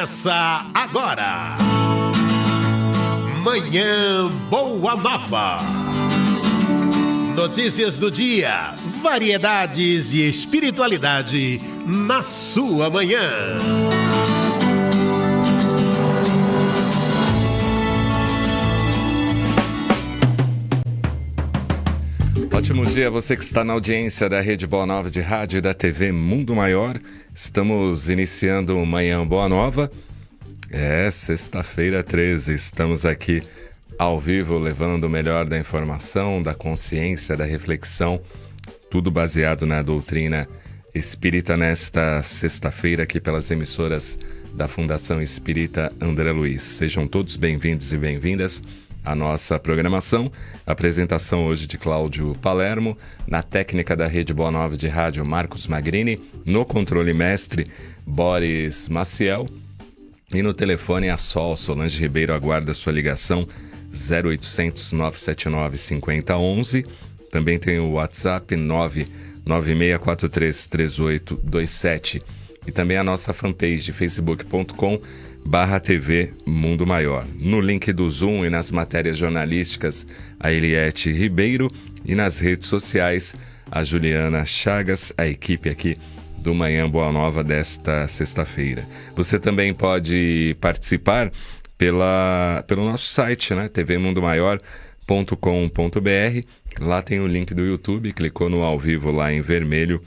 Começa agora. Manhã Boa Nova. Notícias do dia, variedades e espiritualidade na sua manhã. Ótimo dia a você que está na audiência da Rede Boa Nova de Rádio e da TV Mundo Maior. Estamos iniciando o Manhã Boa Nova. É sexta-feira 13, estamos aqui ao vivo levando o melhor da informação, da consciência, da reflexão, tudo baseado na doutrina espírita nesta sexta-feira aqui pelas emissoras da Fundação Espírita André Luiz. Sejam todos bem-vindos e bem-vindas à nossa programação. Apresentação hoje de Cláudio Palermo, na técnica da Rede Boa Nova de Rádio, Marcos Magrini, no controle mestre, Boris Maciel, e no telefone a Sol, Solange Ribeiro aguarda sua ligação 0800 979 5011. Também tem o WhatsApp 996433827 e também a nossa fanpage facebook.com/TV Mundo Maior. No link do Zoom e nas matérias jornalísticas, a Eliette Ribeiro, e nas redes sociais, a Juliana Chagas, a equipe aqui do Manhã Boa Nova desta sexta-feira. Você também pode participar pelo nosso site, né? tvmundomaior.com.br. Lá tem o link do YouTube, clicou no ao vivo lá em vermelho,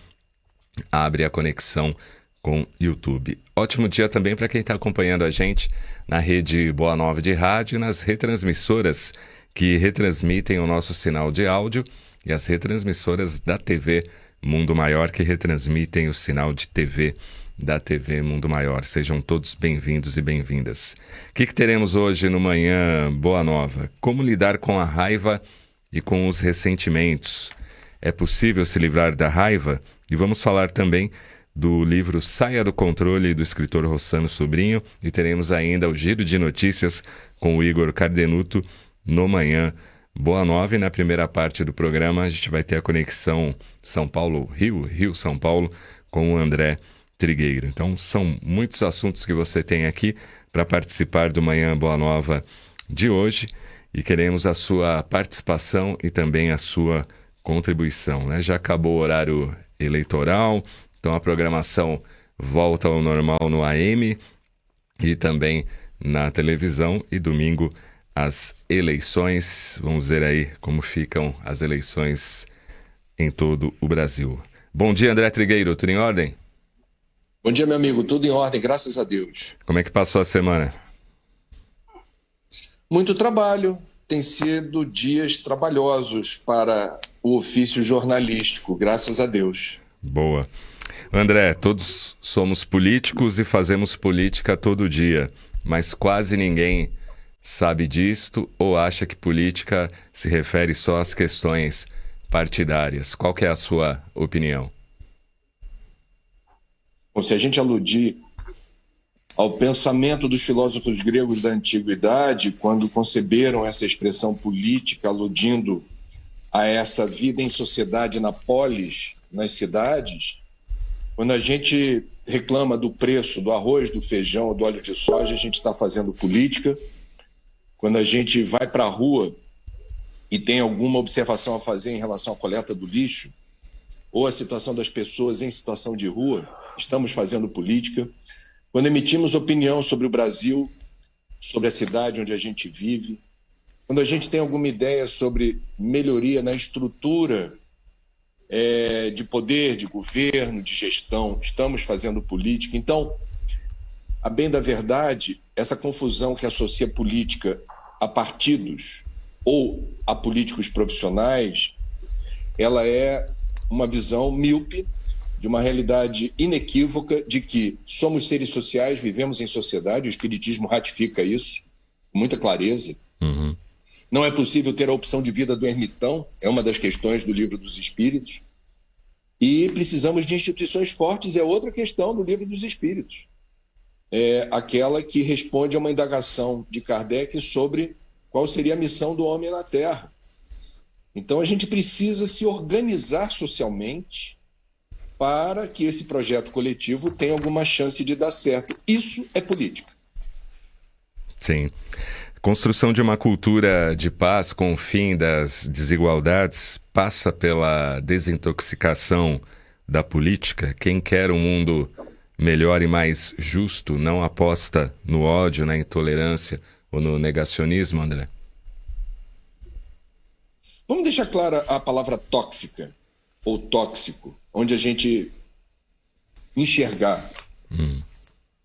abre a conexão com YouTube. Ótimo dia também para quem está acompanhando a gente na Rede Boa Nova de Rádio e nas retransmissoras que retransmitem o nosso sinal de áudio e as retransmissoras da TV Mundo Maior que retransmitem o sinal de TV da TV Mundo Maior. Sejam todos bem-vindos e bem-vindas. O que teremos hoje no Manhã Boa Nova? Como lidar com a raiva e com os ressentimentos? É possível se livrar da raiva? E vamos falar também do livro Saia do Controle, do escritor Rossano Sobrinho, e teremos ainda o Giro de Notícias com o Igor Cardenuto no Manhã Boa Nova. E na primeira parte do programa a gente vai ter a conexão São Paulo-Rio, Rio-São Paulo, com o André Trigueiro. Então são muitos assuntos que você tem aqui para participar do Manhã Boa Nova de hoje e queremos a sua participação e também a sua contribuição, né? Já acabou o horário eleitoral, então a programação volta ao normal no AM e também na televisão, e domingo as eleições. Vamos ver aí como ficam as eleições em todo o Brasil. Bom dia, André Trigueiro, tudo em ordem? Bom dia, meu amigo, tudo em ordem, graças a Deus. Como é que passou a semana? Muito trabalho, tem sido dias trabalhosos para o ofício jornalístico, graças a Deus. Boa. André, todos somos políticos e fazemos política todo dia, mas quase ninguém sabe disto ou acha que política se refere só às questões partidárias. Qual que é a sua opinião? Bom, se a gente aludir ao pensamento dos filósofos gregos da antiguidade, quando conceberam essa expressão política, aludindo a essa vida em sociedade na polis, nas cidades, quando a gente reclama do preço do arroz, do feijão, do óleo de soja, a gente está fazendo política. Quando a gente vai para a rua e tem alguma observação a fazer em relação à coleta do lixo, ou a situação das pessoas em situação de rua, estamos fazendo política. Quando emitimos opinião sobre o Brasil, sobre a cidade onde a gente vive, quando a gente tem alguma ideia sobre melhoria na estrutura de poder, de governo, de gestão, estamos fazendo política. Então, a bem da verdade, essa confusão que associa política a partidos ou a políticos profissionais, ela é uma visão míope de uma realidade inequívoca de que somos seres sociais, vivemos em sociedade, o Espiritismo ratifica isso com muita clareza. Uhum. Não é possível ter a opção de vida do ermitão, é uma das questões do Livro dos Espíritos. E precisamos de instituições fortes, é outra questão do Livro dos Espíritos. É aquela que responde a uma indagação de Kardec sobre qual seria a missão do homem na Terra. Então a gente precisa se organizar socialmente para que esse projeto coletivo tenha alguma chance de dar certo. Isso é política. Sim. Construção de uma cultura de paz com o fim das desigualdades passa pela desintoxicação da política. Quem quer um mundo melhor e mais justo não aposta no ódio, na intolerância ou no negacionismo, André? Vamos deixar clara a palavra tóxica ou tóxico, onde a gente enxergar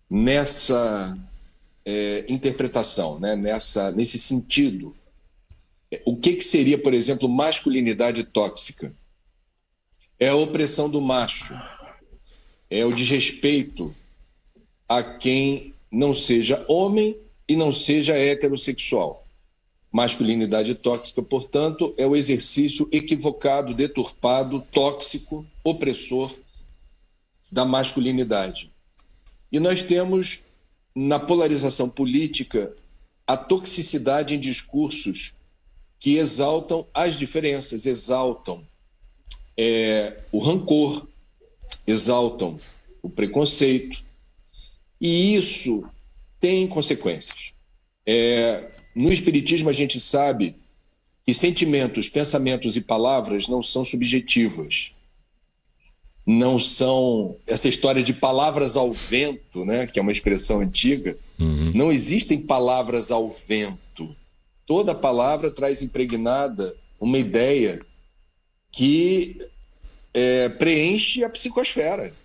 nessa interpretação, né? Nesse sentido. O que seria, por exemplo, masculinidade tóxica? É a opressão do macho, é o desrespeito a quem não seja homem e não seja heterossexual. Masculinidade tóxica, portanto, é o exercício equivocado, deturpado, tóxico, opressor da masculinidade. E nós temos, na polarização política, a toxicidade em discursos que exaltam as diferenças, exaltam o rancor, exaltam o preconceito. E isso tem consequências. No Espiritismo, a gente sabe que sentimentos, pensamentos e palavras não são subjetivas. Não são essa história de palavras ao vento, né, que é uma expressão antiga. Não existem palavras ao vento. Toda palavra traz impregnada uma ideia que preenche a psicosfera.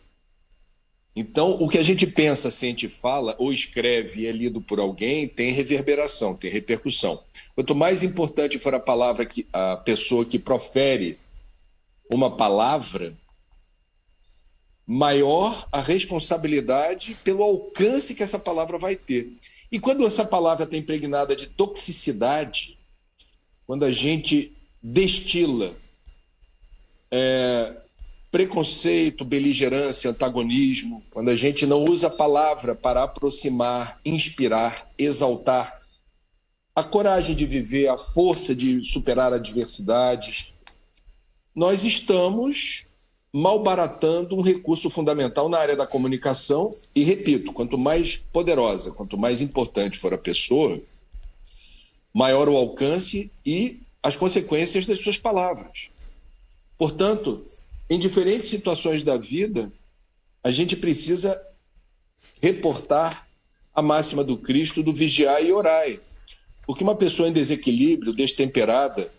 Então, o que a gente pensa, sente, fala ou escreve e é lido por alguém tem reverberação, tem repercussão. Quanto mais importante for a pessoa que profere uma palavra, maior a responsabilidade pelo alcance que essa palavra vai ter. E quando essa palavra está impregnada de toxicidade, quando a gente destila preconceito, beligerância, antagonismo, quando a gente não usa a palavra para aproximar, inspirar, exaltar a coragem de viver, a força de superar adversidades, nós estamos malbaratando um recurso fundamental na área da comunicação e, repito, quanto mais poderosa, quanto mais importante for a pessoa, maior o alcance e as consequências das suas palavras. Portanto, em diferentes situações da vida, a gente precisa reportar a máxima do Cristo do vigiai e orai. Porque uma pessoa em desequilíbrio, destemperada,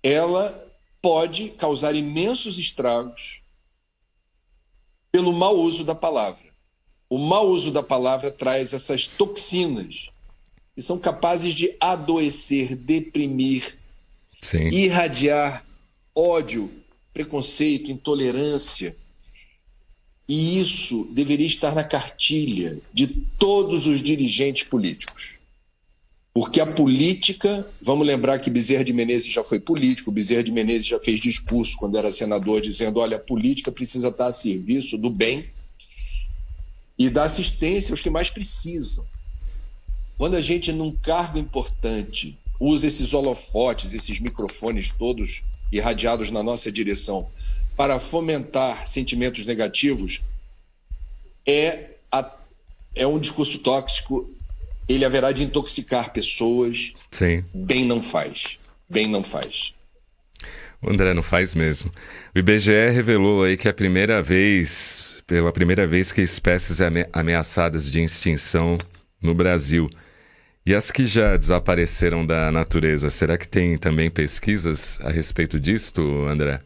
ela pode causar imensos estragos pelo mau uso da palavra. O mau uso da palavra traz essas toxinas que são capazes de adoecer, deprimir, Sim. irradiar ódio, preconceito, intolerância. E isso deveria estar na cartilha de todos os dirigentes políticos. Porque a política, vamos lembrar que Bezerra de Menezes já foi político, Bezerra de Menezes já fez discurso quando era senador dizendo, olha, a política precisa estar a serviço do bem e da assistência aos que mais precisam. Quando a gente, num cargo importante, usa esses holofotes, esses microfones todos irradiados na nossa direção para fomentar sentimentos negativos, é um discurso tóxico. Ele haverá de intoxicar pessoas. Sim. Bem não faz. Bem não faz. O André, não faz mesmo. O IBGE revelou aí que pela primeira vez, que espécies ameaçadas de extinção no Brasil. E as que já desapareceram da natureza, será que tem também pesquisas a respeito disto, André?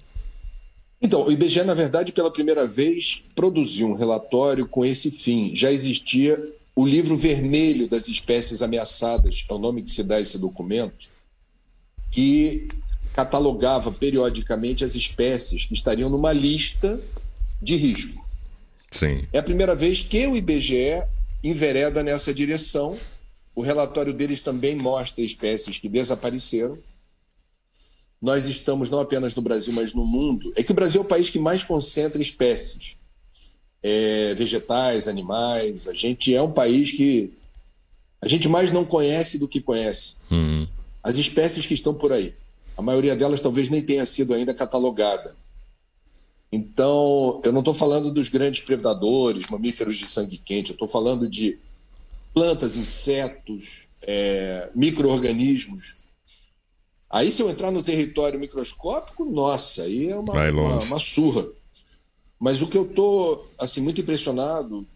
Então, o IBGE, na verdade, pela primeira vez, produziu um relatório com esse fim. Já existia o livro vermelho das espécies ameaçadas, é o nome que se dá a esse documento, que catalogava periodicamente as espécies que estariam numa lista de risco. Sim. É a primeira vez que o IBGE envereda nessa direção. O relatório deles também mostra espécies que desapareceram. Nós estamos, não apenas no Brasil, mas no mundo. É que o Brasil é o país que mais concentra espécies. Vegetais, animais. A gente é um país que a gente mais não conhece do que conhece. As espécies que estão por aí, a maioria delas talvez nem tenha sido ainda catalogada. Então, eu não estou falando dos grandes predadores, mamíferos de sangue quente, eu estou falando de plantas, insetos, micro-organismos. Aí, se eu entrar no território microscópico, nossa, aí é uma surra. Mas o que eu estou assim, muito impressionado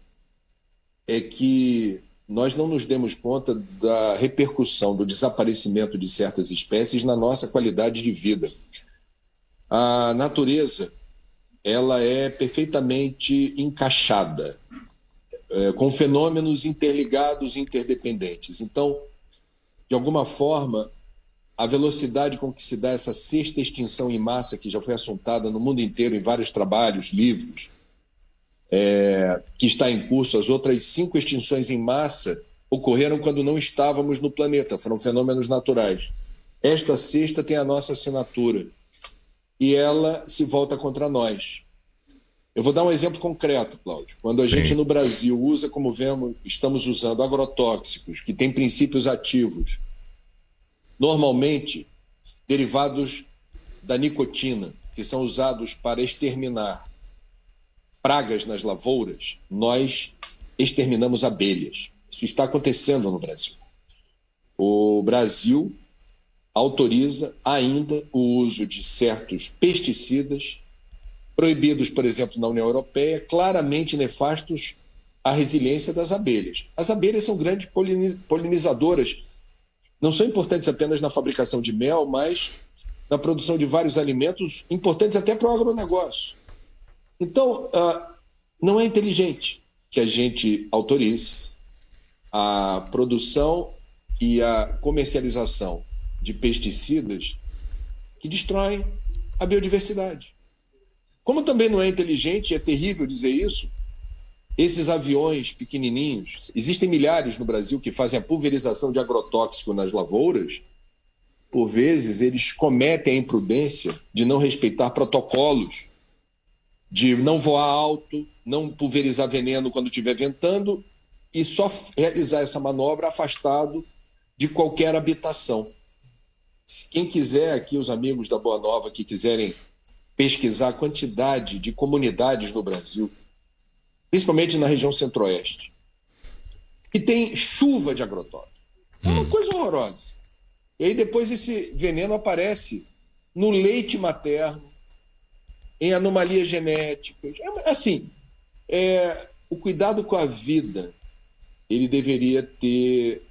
é que nós não nos demos conta da repercussão do desaparecimento de certas espécies na nossa qualidade de vida. A natureza, ela é perfeitamente encaixada, com fenômenos interligados e interdependentes. Então, de alguma forma, a velocidade com que se dá essa sexta extinção em massa, que já foi assuntada no mundo inteiro em vários trabalhos, livros, que está em curso, as outras 5 extinções em massa ocorreram quando não estávamos no planeta, foram fenômenos naturais. Esta sexta tem a nossa assinatura e ela se volta contra nós. Eu vou dar um exemplo concreto, Cláudio. Quando a gente no Brasil usa, como vemos, estamos usando agrotóxicos que têm princípios ativos, normalmente derivados da nicotina, que são usados para exterminar pragas nas lavouras, nós exterminamos abelhas. Isso está acontecendo no Brasil. O Brasil autoriza ainda o uso de certos pesticidas proibidos, por exemplo, na União Europeia, claramente nefastos à resiliência das abelhas. As abelhas são grandes polinizadoras, não são importantes apenas na fabricação de mel, mas na produção de vários alimentos, importantes até para o agronegócio. Então, não é inteligente que a gente autorize a produção e a comercialização de pesticidas que destroem a biodiversidade. Como também não é inteligente, é terrível dizer isso, esses aviões pequenininhos, existem milhares no Brasil que fazem a pulverização de agrotóxico nas lavouras, por vezes eles cometem a imprudência de não respeitar protocolos, de não voar alto, não pulverizar veneno quando estiver ventando e só realizar essa manobra afastado de qualquer habitação. Quem quiser aqui, os amigos da Boa Nova que quiserem pesquisar a quantidade de comunidades no Brasil, principalmente na região centro-oeste, que tem chuva de agrotóxico. É uma coisa horrorosa. E aí depois esse veneno aparece no leite materno, em anomalias genéticas. O cuidado com a vida, ele deveria ter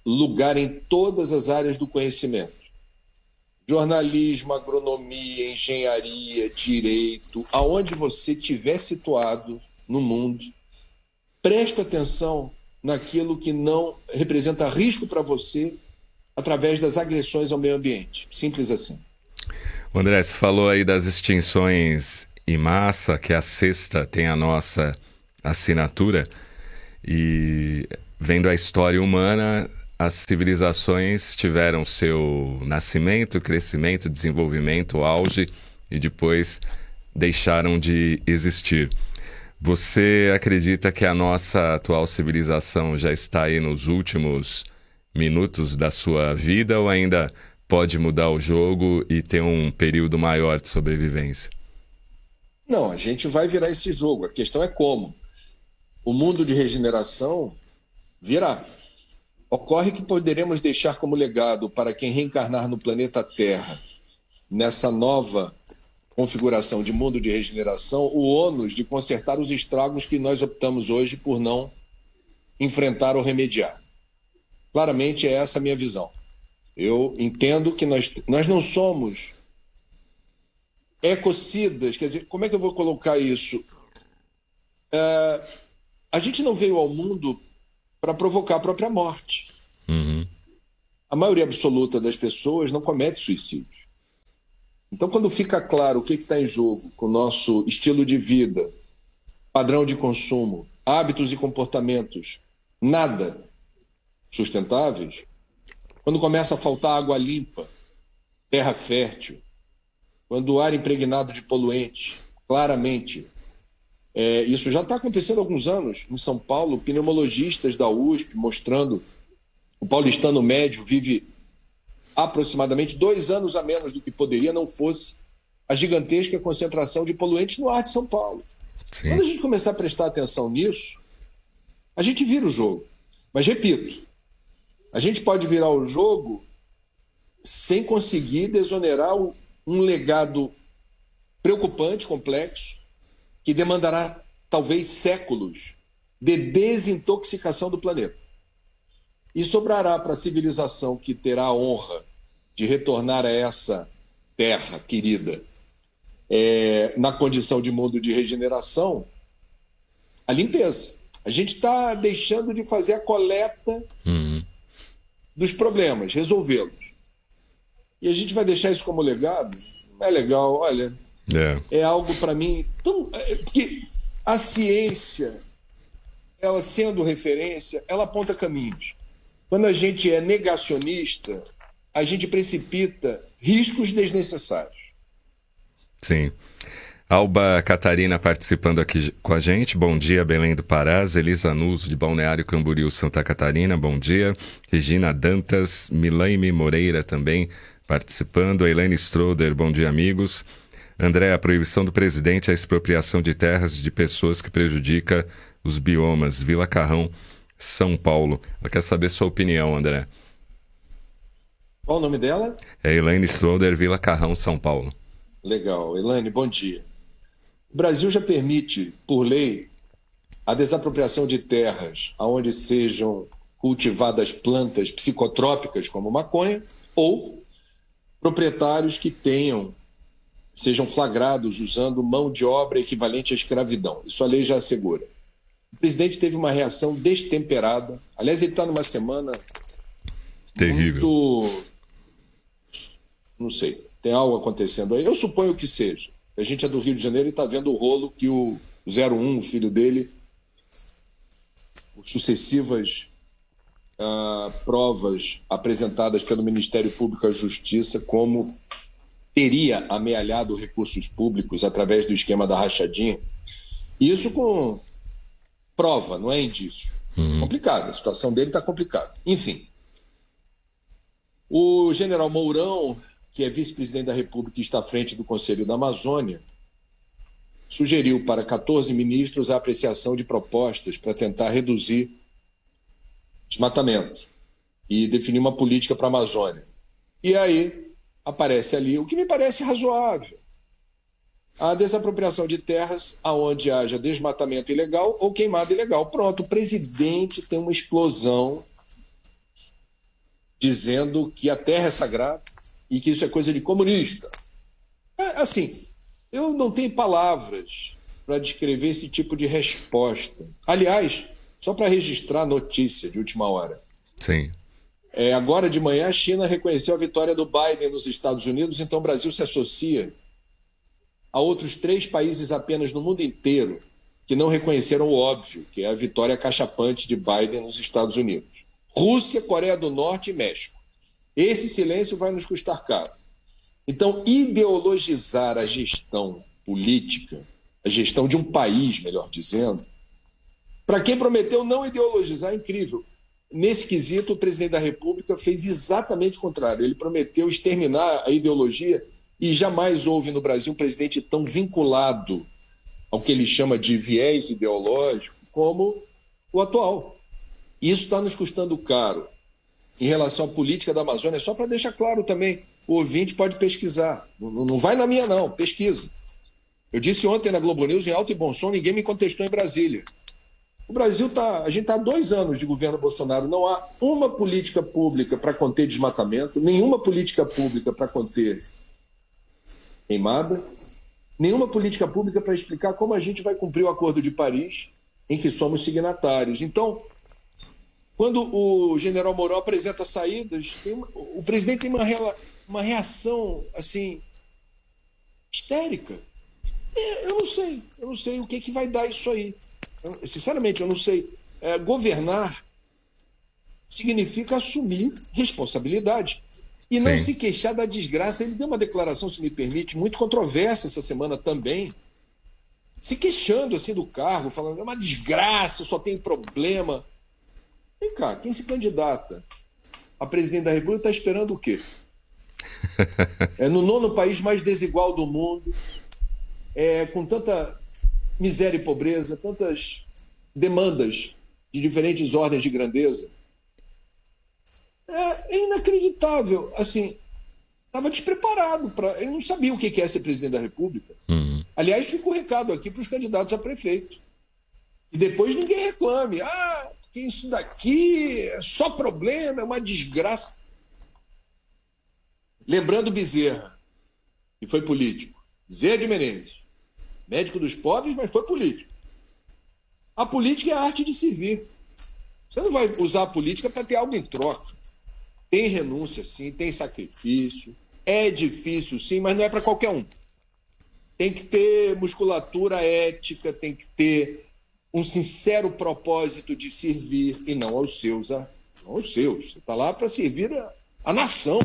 lugar em todas as áreas do conhecimento. Jornalismo, agronomia, engenharia, direito, aonde você estiver situado no mundo, presta atenção naquilo que não representa risco para você através das agressões ao meio ambiente. Simples assim. André, você falou aí das extinções em massa, que a sexta tem a nossa assinatura, e vendo a história humana, as civilizações tiveram seu nascimento, crescimento, desenvolvimento, auge e depois deixaram de existir. Você acredita que a nossa atual civilização já está aí nos últimos minutos da sua vida ou ainda pode mudar o jogo e ter um período maior de sobrevivência? Não, a gente vai virar esse jogo. A questão é como. O mundo de regeneração virá. Ocorre que poderemos deixar como legado para quem reencarnar no planeta Terra, nessa nova configuração de mundo de regeneração, o ônus de consertar os estragos que nós optamos hoje por não enfrentar ou remediar. Claramente é essa a minha visão. Eu entendo que nós não somos ecocidas, quer dizer, como é que eu vou colocar isso? A gente não veio ao mundo para provocar a própria morte. A maioria absoluta das pessoas não comete suicídio. Então, quando fica claro o que está em jogo com o nosso estilo de vida, padrão de consumo, hábitos e comportamentos, nada sustentáveis, quando começa a faltar água limpa, terra fértil, quando o ar impregnado de poluentes, claramente, isso já está acontecendo há alguns anos em São Paulo, pneumologistas da USP mostrando o paulistano médio vive aproximadamente 2 anos a menos do que poderia, não fosse a gigantesca concentração de poluentes no ar de São Paulo. Sim. Quando a gente começar a prestar atenção nisso, a gente vira o jogo. Mas, repito, a gente pode virar o jogo sem conseguir desonerar um legado preocupante, complexo, que demandará talvez séculos de desintoxicação do planeta. E sobrará para a civilização que terá a honra de retornar a essa terra querida, na condição de mundo de regeneração, a limpeza. A gente está deixando de fazer a coleta dos problemas, resolvê-los. E a gente vai deixar isso como legado? Não é legal, olha. É algo para mim tão... Porque a ciência, ela sendo referência, ela aponta caminhos. Quando a gente é negacionista, a gente precipita riscos desnecessários. Sim. Alba Catarina participando aqui com a gente. Bom dia, Belém do Pará. Elisa Nuso, de Balneário Camboriú, Santa Catarina. Bom dia. Regina Dantas, Milaime Moreira também participando. Elaine Stroder, bom dia, amigos. André, a proibição do presidente à expropriação de terras de pessoas que prejudica os biomas. Vila Carrão, São Paulo. Ela quer saber sua opinião, André. Qual o nome dela? É Elaine Stroder, Vila Carrão, São Paulo. Legal. Elaine, bom dia. O Brasil já permite, por lei, a desapropriação de terras onde sejam cultivadas plantas psicotrópicas como maconha ou proprietários que sejam flagrados usando mão de obra equivalente à escravidão. Isso a lei já assegura. O presidente teve uma reação destemperada. Aliás, ele está numa semana terrível. Muito... Não sei, tem algo acontecendo aí. Eu suponho que seja. A gente é do Rio de Janeiro e está vendo o rolo que o 01, o filho dele, por sucessivas provas apresentadas pelo Ministério Público à Justiça, como teria amealhado recursos públicos através do esquema da rachadinha. Isso com prova, não é indício. Complicado, a situação dele está complicada. Enfim, o general Mourão, que é vice-presidente da República e está à frente do Conselho da Amazônia, sugeriu para 14 ministros a apreciação de propostas para tentar reduzir desmatamento e definir uma política para a Amazônia. E aí aparece ali o que me parece razoável: a desapropriação de terras aonde haja desmatamento ilegal ou queimada ilegal. Pronto, o presidente tem uma explosão dizendo que a terra é sagrada e que isso é coisa de comunista. Assim, eu não tenho palavras para descrever esse tipo de resposta. Aliás, só para registrar notícia de última hora. Sim. Agora de manhã, a China reconheceu a vitória do Biden nos Estados Unidos, então o Brasil se associa a outros 3 países apenas no mundo inteiro que não reconheceram o óbvio, que é a vitória cachapante de Biden nos Estados Unidos. Rússia, Coreia do Norte e México. Esse silêncio vai nos custar caro. Então, ideologizar a gestão política, a gestão de um país, melhor dizendo, para quem prometeu não ideologizar, é incrível. Nesse quesito, o presidente da República fez exatamente o contrário. Ele prometeu exterminar a ideologia e jamais houve no Brasil um presidente tão vinculado ao que ele chama de viés ideológico como o atual. Isso está nos custando caro. Em relação à política da Amazônia, só para deixar claro também, o ouvinte pode pesquisar. Não vai na minha, não, pesquisa. Eu disse ontem na Globo News, em alto e bom som, ninguém me contestou em Brasília. O Brasil a gente está há 2 anos de governo Bolsonaro, não há uma política pública para conter desmatamento, nenhuma política pública para conter queimada, nenhuma política pública para explicar como a gente vai cumprir o Acordo de Paris, em que somos signatários. Então, quando o general Mourão apresenta saídas, o presidente tem uma reação assim histérica. Eu não sei o que vai dar isso aí. Sinceramente, eu não sei. Governar significa assumir responsabilidade e não se queixar da desgraça. Ele deu uma declaração, se me permite, muito controversa essa semana também, se queixando assim do cargo, falando é uma desgraça, só tem problema. Vem cá, quem se candidata a presidente da República está esperando o quê? É no nono país mais desigual do mundo, com tanta miséria e pobreza, tantas demandas de diferentes ordens de grandeza. É inacreditável. Assim, estava despreparado. Ele não sabia o que é ser presidente da República. Uhum. Aliás, fica o recado aqui para os candidatos a prefeito. E depois ninguém reclame. Que isso daqui é só problema, é uma desgraça. Lembrando Bezerra, que foi político. Bezerra de Menezes, médico dos pobres, mas foi político. A política é a arte de servir. Você não vai usar a política para ter algo em troca. Tem renúncia, sim, tem sacrifício. É difícil, sim, mas não é para qualquer um. Tem que ter musculatura ética, tem que ter um sincero propósito de servir, e não aos seus. Não aos seus. Você está lá para servir a nação.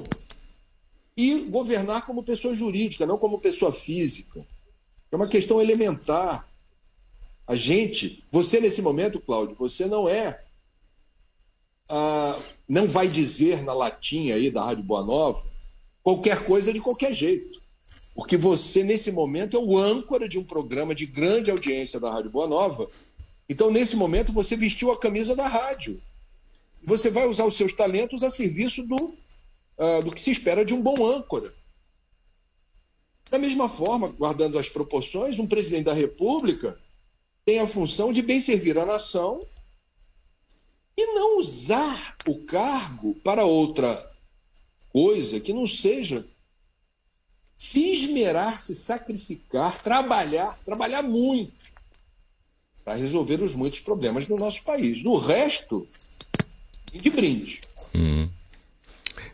E governar como pessoa jurídica, não como pessoa física. É uma questão elementar. A gente, você nesse momento, Cláudio, você não não vai dizer na latinha aí da Rádio Boa Nova qualquer coisa de qualquer jeito. Porque você, nesse momento, é o âncora de um programa de grande audiência da Rádio Boa Nova. Então, nesse momento, você vestiu a camisa da rádio. E você vai usar os seus talentos a serviço do que se espera de um bom âncora. Da mesma forma, guardando as proporções, um presidente da República tem a função de bem servir a nação e não usar o cargo para outra coisa que não seja se esmerar, se sacrificar, trabalhar muito para resolver os muitos problemas do nosso país. Do resto, de brinde.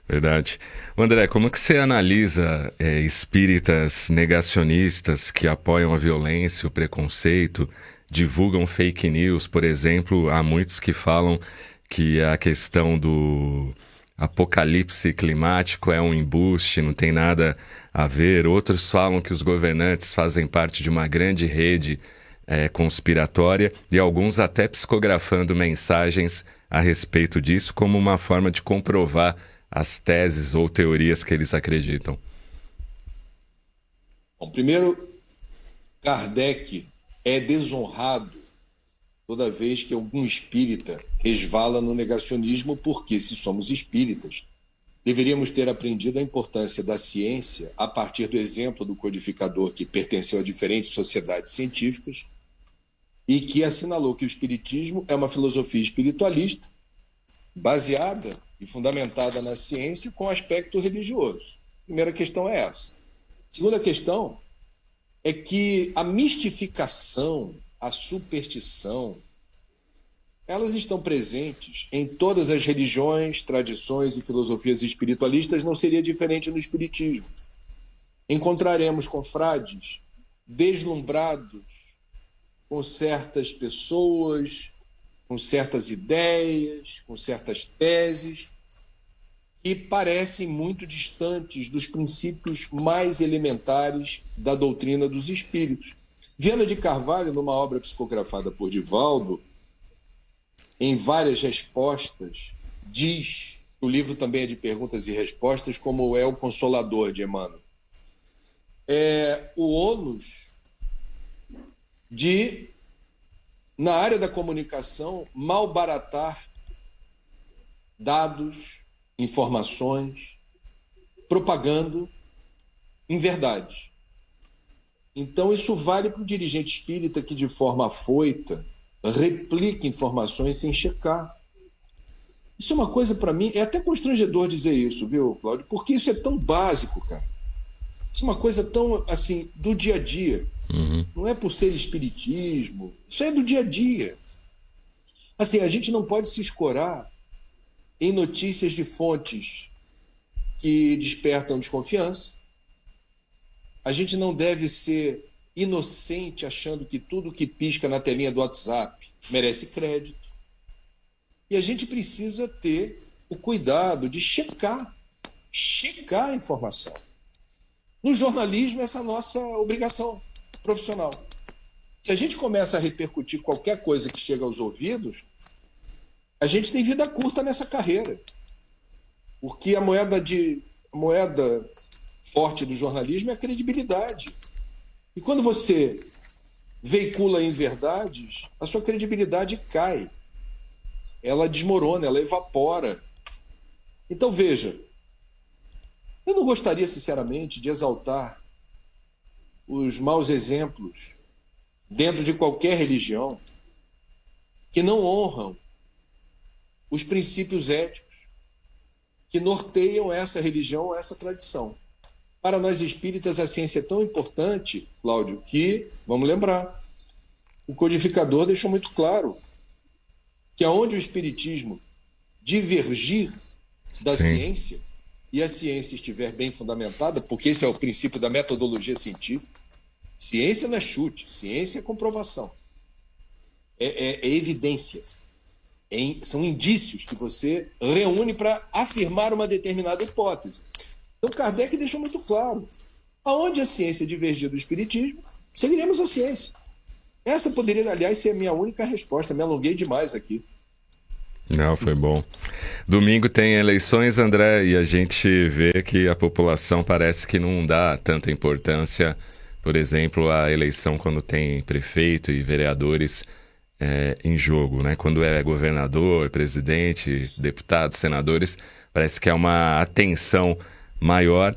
Verdade. André, como que você analisa espíritas negacionistas que apoiam a violência, o preconceito, divulgam fake news, por exemplo? Há muitos que falam que a questão do apocalipse climático é um embuste, não tem nada a ver. Outros falam que os governantes fazem parte de uma grande rede conspiratória, e alguns até psicografando mensagens a respeito disso como uma forma de comprovar as teses ou teorias que eles acreditam. Bom, primeiro, Kardec é desonrado toda vez que algum espírita resvala no negacionismo, porque, se somos espíritas, deveríamos ter aprendido a importância da ciência a partir do exemplo do codificador que pertenceu a diferentes sociedades científicas e que assinalou que o espiritismo é uma filosofia espiritualista baseada e fundamentada na ciência com aspecto religioso. Primeira questão é essa. Segunda questão é que a mistificação, a superstição, elas estão presentes em todas as religiões, tradições e filosofias espiritualistas, não seria diferente no espiritismo. Encontraremos confrades deslumbrados com certas pessoas, com certas ideias, com certas teses, que parecem muito distantes dos princípios mais elementares da doutrina dos espíritos. Viana de Carvalho, numa obra psicografada por Divaldo, em várias respostas, diz que o livro também é de perguntas e respostas, como é o Consolador de Emmanuel. É o ônus de, na área da comunicação, malbaratar dados, informações, propagando inverdades. Então, isso vale para o dirigente espírita que, de forma afoita, replica informações sem checar. Isso é uma coisa, para mim, é até constrangedor dizer isso, viu, Cláudio? Porque isso é tão básico, cara. Isso é uma coisa tão, assim, do dia a dia. Uhum. Não é por ser espiritismo, isso é do dia a dia. Assim, a gente não pode se escorar em notícias de fontes que despertam desconfiança. A gente não deve ser inocente achando que tudo que pisca na telinha do WhatsApp merece crédito. E a gente precisa ter o cuidado de checar a informação. No jornalismo, essa é a nossa obrigação profissional. Se a gente começa a repercutir qualquer coisa que chega aos ouvidos, a gente tem vida curta nessa carreira. Porque a moeda de moeda forte do jornalismo é a credibilidade. E quando você veicula inverdades, a sua credibilidade cai. Ela desmorona, ela evapora. Então, veja, eu não gostaria, sinceramente, de exaltar os maus exemplos dentro de qualquer religião que não honram os princípios éticos que norteiam essa religião, essa tradição. Para nós espíritas, a ciência é tão importante, Cláudio, que, vamos lembrar, o codificador deixou muito claro que aonde o espiritismo divergir da ciência, e a ciência estiver bem fundamentada, porque esse é o princípio da metodologia científica, ciência não é chute, ciência é comprovação. É evidências. São indícios que você reúne para afirmar uma determinada hipótese. Então, Kardec deixou muito claro. Aonde a ciência divergir do espiritismo, seguiremos a ciência. Essa poderia, aliás, ser a minha única resposta. Me alonguei demais aqui. Não, foi bom. Domingo tem eleições, André, e a gente vê que a população parece que não dá tanta importância, por exemplo, à eleição quando tem prefeito e vereadores em jogo, né? Quando é governador, presidente, deputados, senadores, parece que é uma atenção maior,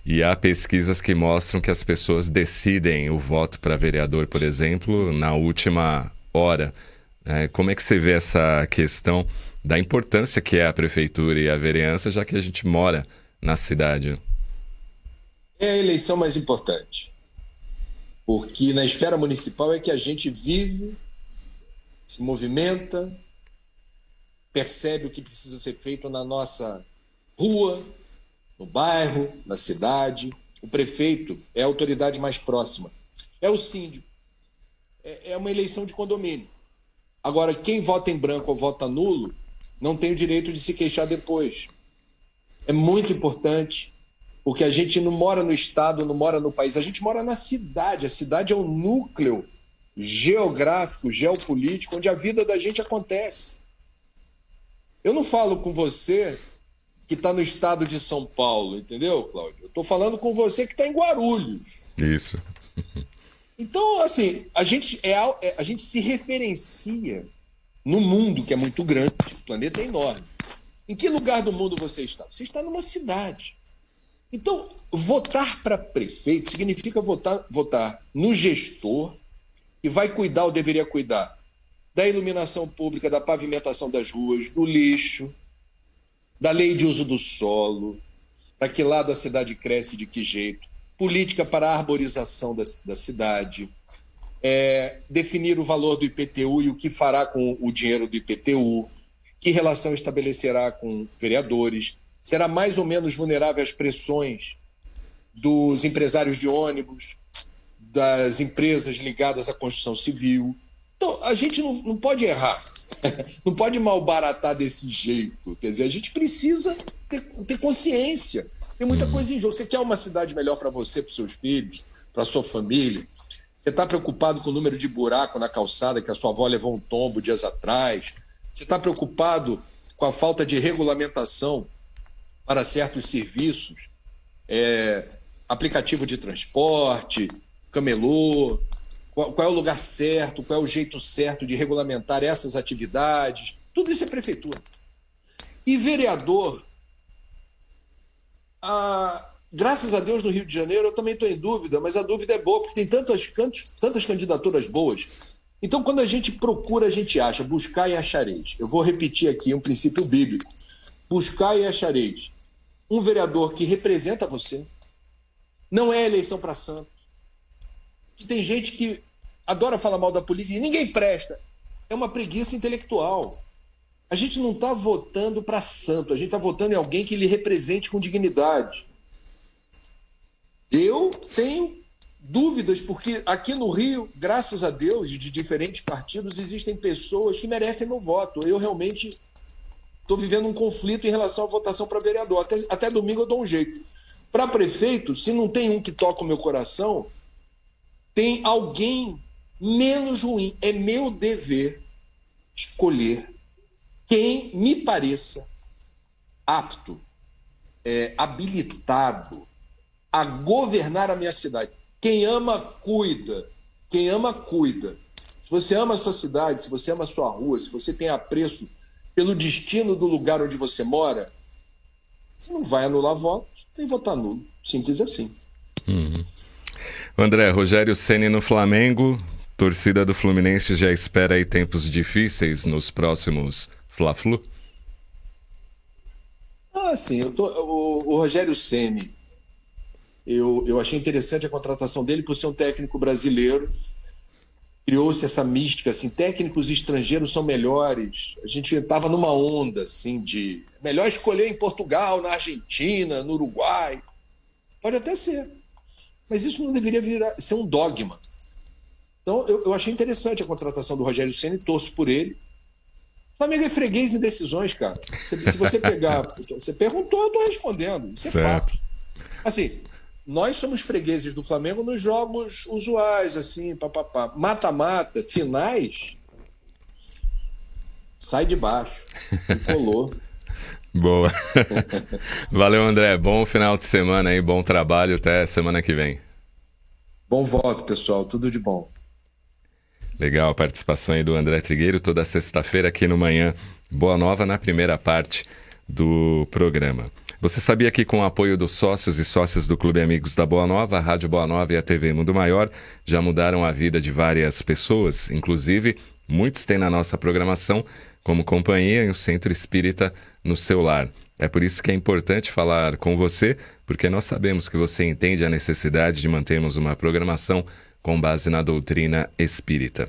e há pesquisas que mostram que as pessoas decidem o voto para vereador, por exemplo, na última hora. Como é que você vê essa questão da importância que é a prefeitura e a vereança, já que a gente mora na cidade? É a eleição mais importante, porque na esfera municipal é que a gente vive, se movimenta, percebe o que precisa ser feito na nossa rua, no bairro, na cidade. O prefeito é a autoridade mais próxima. É o síndico. É uma eleição de condomínio. Agora, quem vota em branco ou vota nulo não tem o direito de se queixar depois. É muito importante, porque a gente não mora no estado, não mora no país, a gente mora na cidade. A cidade é um núcleo geográfico, geopolítico, onde a vida da gente acontece. Eu não falo com você que está no estado de São Paulo, entendeu, Cláudio? Eu estou falando com você que está em Guarulhos. Isso. Então, assim, a gente se referencia no mundo, que é muito grande, o planeta é enorme. Em que lugar do mundo você está? Você está numa cidade. Então, votar para prefeito significa votar no gestor que vai cuidar ou deveria cuidar da iluminação pública, da pavimentação das ruas, do lixo, da lei de uso do solo, para que lado a cidade cresce e de que jeito, política para a arborização da cidade, definir o valor do IPTU e o que fará com o dinheiro do IPTU, que relação estabelecerá com vereadores, será mais ou menos vulnerável às pressões dos empresários de ônibus, das empresas ligadas à construção civil. Então, a gente não pode errar, não pode malbaratar desse jeito. Quer dizer, a gente precisa ter consciência. Tem muita coisa em jogo. Você quer uma cidade melhor para você, para os seus filhos, para a sua família? Você está preocupado com o número de buraco na calçada que a sua avó levou um tombo dias atrás? Você está preocupado com a falta de regulamentação para certos serviços? Aplicativo de transporte, camelô, qual é o lugar certo, qual é o jeito certo de regulamentar essas atividades? Tudo isso é prefeitura. E vereador, graças a Deus no Rio de Janeiro eu também estou em dúvida, mas a dúvida é boa, porque tem tantas candidaturas boas. Então, quando a gente procura, a gente acha, buscar e achareis. Eu vou repetir aqui um princípio bíblico. Buscar e achareis um vereador que representa você. Não é eleição para santo. Que tem gente que adora falar mal da política e ninguém presta. É uma preguiça intelectual. A gente não está votando para santo, a gente está votando em alguém que lhe represente com dignidade. Eu tenho dúvidas, porque aqui no Rio, graças a Deus, de diferentes partidos, existem pessoas que merecem meu voto. Eu realmente estou vivendo um conflito em relação à votação para vereador. Até domingo eu dou um jeito. Para prefeito, se não tem um que toca o meu coração, tem alguém menos ruim. É meu dever escolher quem me pareça apto habilitado a governar a minha cidade. Quem ama, cuida. Quem ama, cuida. Se você ama a sua cidade, se você ama a sua rua, se você tem apreço pelo destino do lugar onde você mora, você não vai anular voto, nem votar nulo. Simples assim. André, Rogério Ceni no Flamengo, torcida do Fluminense já espera aí tempos difíceis nos próximos Fla-Flu? Sim, o Rogério Ceni, eu achei interessante a contratação dele por ser um técnico brasileiro. Criou-se essa mística, assim, técnicos estrangeiros são melhores. A gente estava numa onda, assim, de melhor escolher em Portugal, na Argentina, no Uruguai. Pode até ser, mas isso não deveria ser um dogma. Então, eu achei interessante a contratação do Rogério Ceni, torço por ele. O Flamengo é freguês em decisões, cara. Se você pegar... Você perguntou, eu estou respondendo. Isso é fato. Assim, nós somos fregueses do Flamengo nos jogos usuais, assim, papapá. Mata-mata, finais, sai de baixo. Colou. Boa. Valeu, André. Bom final de semana aí, bom trabalho. Até semana que vem. Bom voto, pessoal. Tudo de bom. Legal a participação aí do André Trigueiro toda sexta-feira aqui no Manhã Boa Nova, na primeira parte do programa. Você sabia que com o apoio dos sócios e sócias do Clube Amigos da Boa Nova, a Rádio Boa Nova e a TV Mundo Maior já mudaram a vida de várias pessoas, inclusive muitos têm na nossa programação como companhia em um centro espírita no seu lar. É por isso que é importante falar com você, porque nós sabemos que você entende a necessidade de mantermos uma programação com base na doutrina espírita.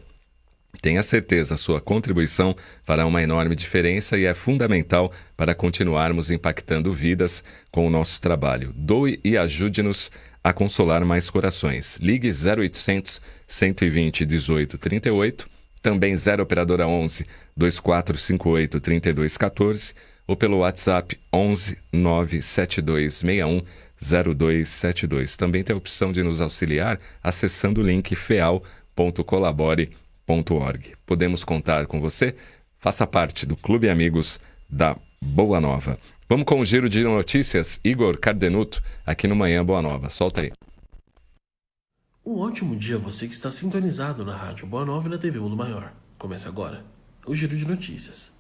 Tenha certeza, sua contribuição fará uma enorme diferença e é fundamental para continuarmos impactando vidas com o nosso trabalho. Doe e ajude-nos a consolar mais corações. Ligue 0800 120 18 38, também 0 operadora 11 2458 3214 ou pelo WhatsApp 11 97261 0272. Também tem a opção de nos auxiliar acessando o link feal.colabore.org. Podemos contar com você? Faça parte do Clube Amigos da Boa Nova. Vamos com o giro de notícias. Igor Cardenuto, aqui no Manhã Boa Nova. Solta aí. Um ótimo dia a você que está sintonizado na Rádio Boa Nova e na TV Mundo Maior. Começa agora o giro de notícias.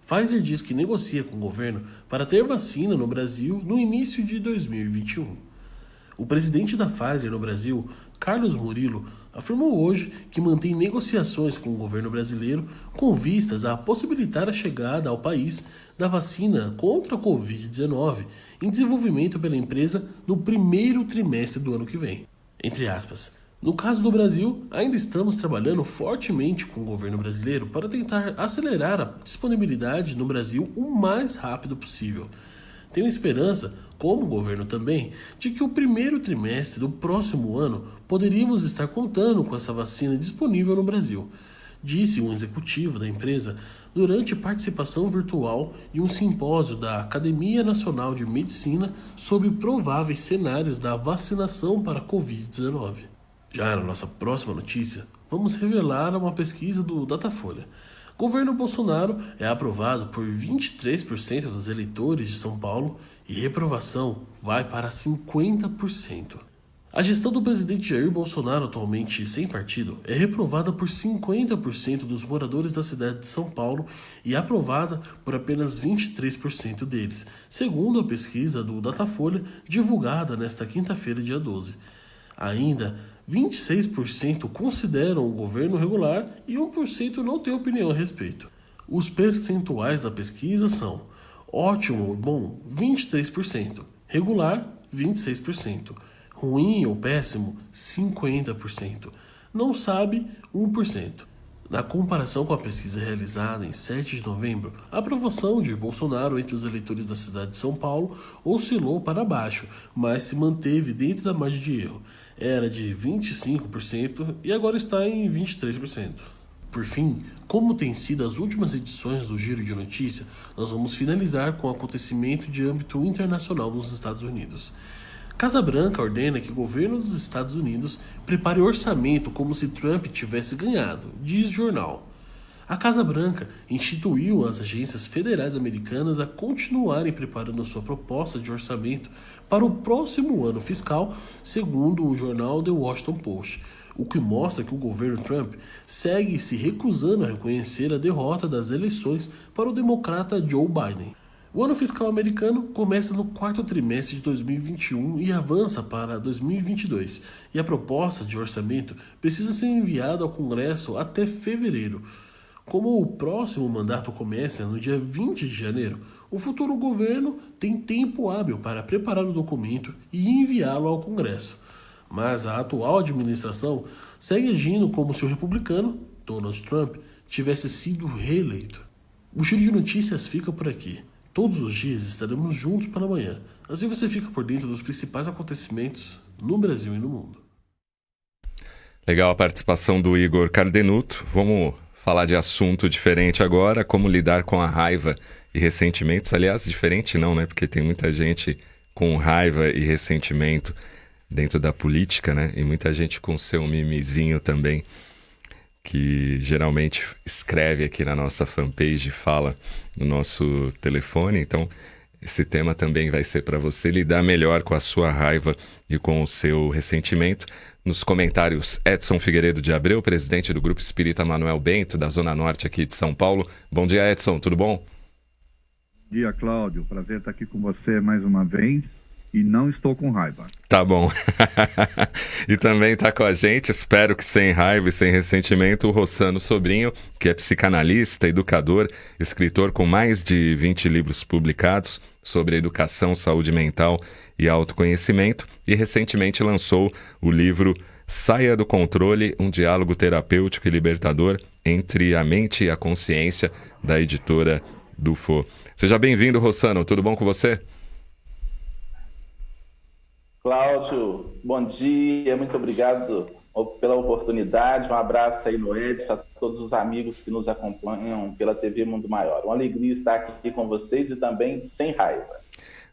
Pfizer diz que negocia com o governo para ter vacina no Brasil no início de 2021. O presidente da Pfizer no Brasil, Carlos Murilo, afirmou hoje que mantém negociações com o governo brasileiro com vistas a possibilitar a chegada ao país da vacina contra a Covid-19 em desenvolvimento pela empresa no primeiro trimestre do ano que vem. Entre aspas, no caso do Brasil, ainda estamos trabalhando fortemente com o governo brasileiro para tentar acelerar a disponibilidade no Brasil o mais rápido possível. Tenho esperança, como o governo também, de que o primeiro trimestre do próximo ano poderíamos estar contando com essa vacina disponível no Brasil, disse um executivo da empresa durante participação virtual em um simpósio da Academia Nacional de Medicina sobre prováveis cenários da vacinação para a Covid-19. Já na nossa próxima notícia, vamos revelar uma pesquisa do Datafolha. Governo Bolsonaro é aprovado por 23% dos eleitores de São Paulo e reprovação vai para 50%. A gestão do presidente Jair Bolsonaro, atualmente sem partido, é reprovada por 50% dos moradores da cidade de São Paulo e aprovada por apenas 23% deles, segundo a pesquisa do Datafolha divulgada nesta quinta-feira, dia 12. Ainda, 26% consideram o governo regular e 1% não tem opinião a respeito. Os percentuais da pesquisa são ótimo ou bom, 23%, regular, 26%, ruim ou péssimo, 50%, não sabe, 1%. Na comparação com a pesquisa realizada em 7 de novembro, a aprovação de Bolsonaro entre os eleitores da cidade de São Paulo oscilou para baixo, mas se manteve dentro da margem de erro. Era de 25% e agora está em 23%. Por fim, como tem sido as últimas edições do Giro de Notícia, nós vamos finalizar com o acontecimento de âmbito internacional nos Estados Unidos. Casa Branca ordena que o governo dos Estados Unidos prepare orçamento como se Trump tivesse ganhado, diz jornal. A Casa Branca instituiu as agências federais americanas a continuarem preparando sua proposta de orçamento para o próximo ano fiscal, segundo o jornal The Washington Post, o que mostra que o governo Trump segue se recusando a reconhecer a derrota das eleições para o democrata Joe Biden. O ano fiscal americano começa no quarto trimestre de 2021 e avança para 2022, e a proposta de orçamento precisa ser enviada ao Congresso até fevereiro. Como o próximo mandato começa no dia 20 de janeiro, o futuro governo tem tempo hábil para preparar o documento e enviá-lo ao Congresso. Mas a atual administração segue agindo como se o republicano, Donald Trump, tivesse sido reeleito. O Giro de Notícias fica por aqui. Todos os dias estaremos juntos para amanhã. Assim você fica por dentro dos principais acontecimentos no Brasil e no mundo. Legal a participação do Igor Cardenuto. Vamos falar de assunto diferente agora, como lidar com a raiva e ressentimentos. Aliás, diferente não, né? Porque tem muita gente com raiva e ressentimento dentro da política, né? E muita gente com seu mimizinho também, que geralmente escreve aqui na nossa fanpage, fala no nosso telefone. Então, esse tema também vai ser para você lidar melhor com a sua raiva e com o seu ressentimento. Nos comentários, Edson Figueiredo de Abreu, presidente do Grupo Espírita Manuel Bento, da Zona Norte aqui de São Paulo. Bom dia, Edson, tudo bom? Bom dia, Cláudio. Prazer estar aqui com você mais uma vez. E não estou com raiva. Tá bom. E também está com a gente, espero que sem raiva e sem ressentimento, o Rossano Sobrinho, que é psicanalista, educador, escritor com mais de 20 livros publicados sobre educação, saúde mental e autoconhecimento, e recentemente lançou o livro Saia do Controle, um diálogo terapêutico e libertador entre a mente e a consciência, da editora Dufo. Seja bem-vindo, Rossano. Tudo bom com você? Cláudio, bom dia, muito obrigado pela oportunidade, um abraço aí no Edson, a todos os amigos que nos acompanham pela TV Mundo Maior. Uma alegria estar aqui com vocês e também sem raiva.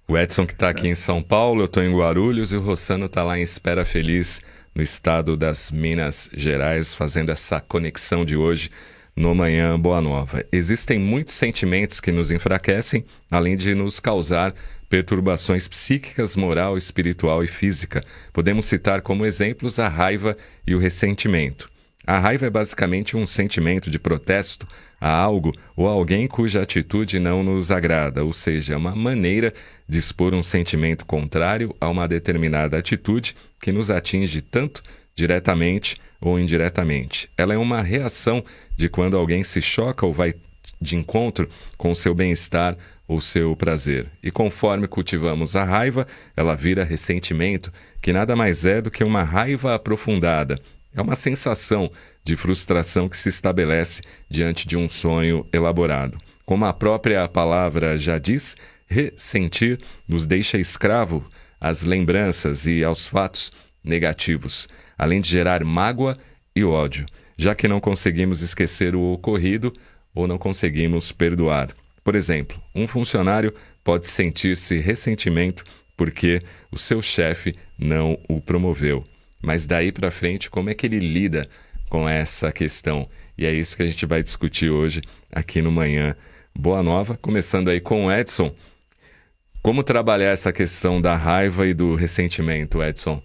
O Edson que está aqui em São Paulo, eu estou em Guarulhos e o Rossano está lá em Espera Feliz, no estado das Minas Gerais, fazendo essa conexão de hoje no Manhã Boa Nova. Existem muitos sentimentos que nos enfraquecem, além de nos causar perturbações psíquicas, moral, espiritual e física. Podemos citar como exemplos a raiva e o ressentimento. A raiva é basicamente um sentimento de protesto a algo ou a alguém cuja atitude não nos agrada, ou seja, uma maneira de expor um sentimento contrário a uma determinada atitude que nos atinge tanto diretamente ou indiretamente. Ela é uma reação de quando alguém se choca ou vai de encontro com o seu bem-estar ou seu prazer. E conforme cultivamos a raiva, ela vira ressentimento, que nada mais é do que uma raiva aprofundada. É uma sensação de frustração que se estabelece diante de um sonho elaborado. Como a própria palavra já diz, ressentir nos deixa escravo às lembranças e aos fatos negativos, além de gerar mágoa e ódio, já que não conseguimos esquecer o ocorrido ou não conseguimos perdoar. Por exemplo, um funcionário pode sentir-se ressentimento porque o seu chefe não o promoveu. Mas daí para frente, como é que ele lida com essa questão? E é isso que a gente vai discutir hoje aqui no Manhã Boa Nova, começando aí com o Edson. Como trabalhar essa questão da raiva e do ressentimento, Edson?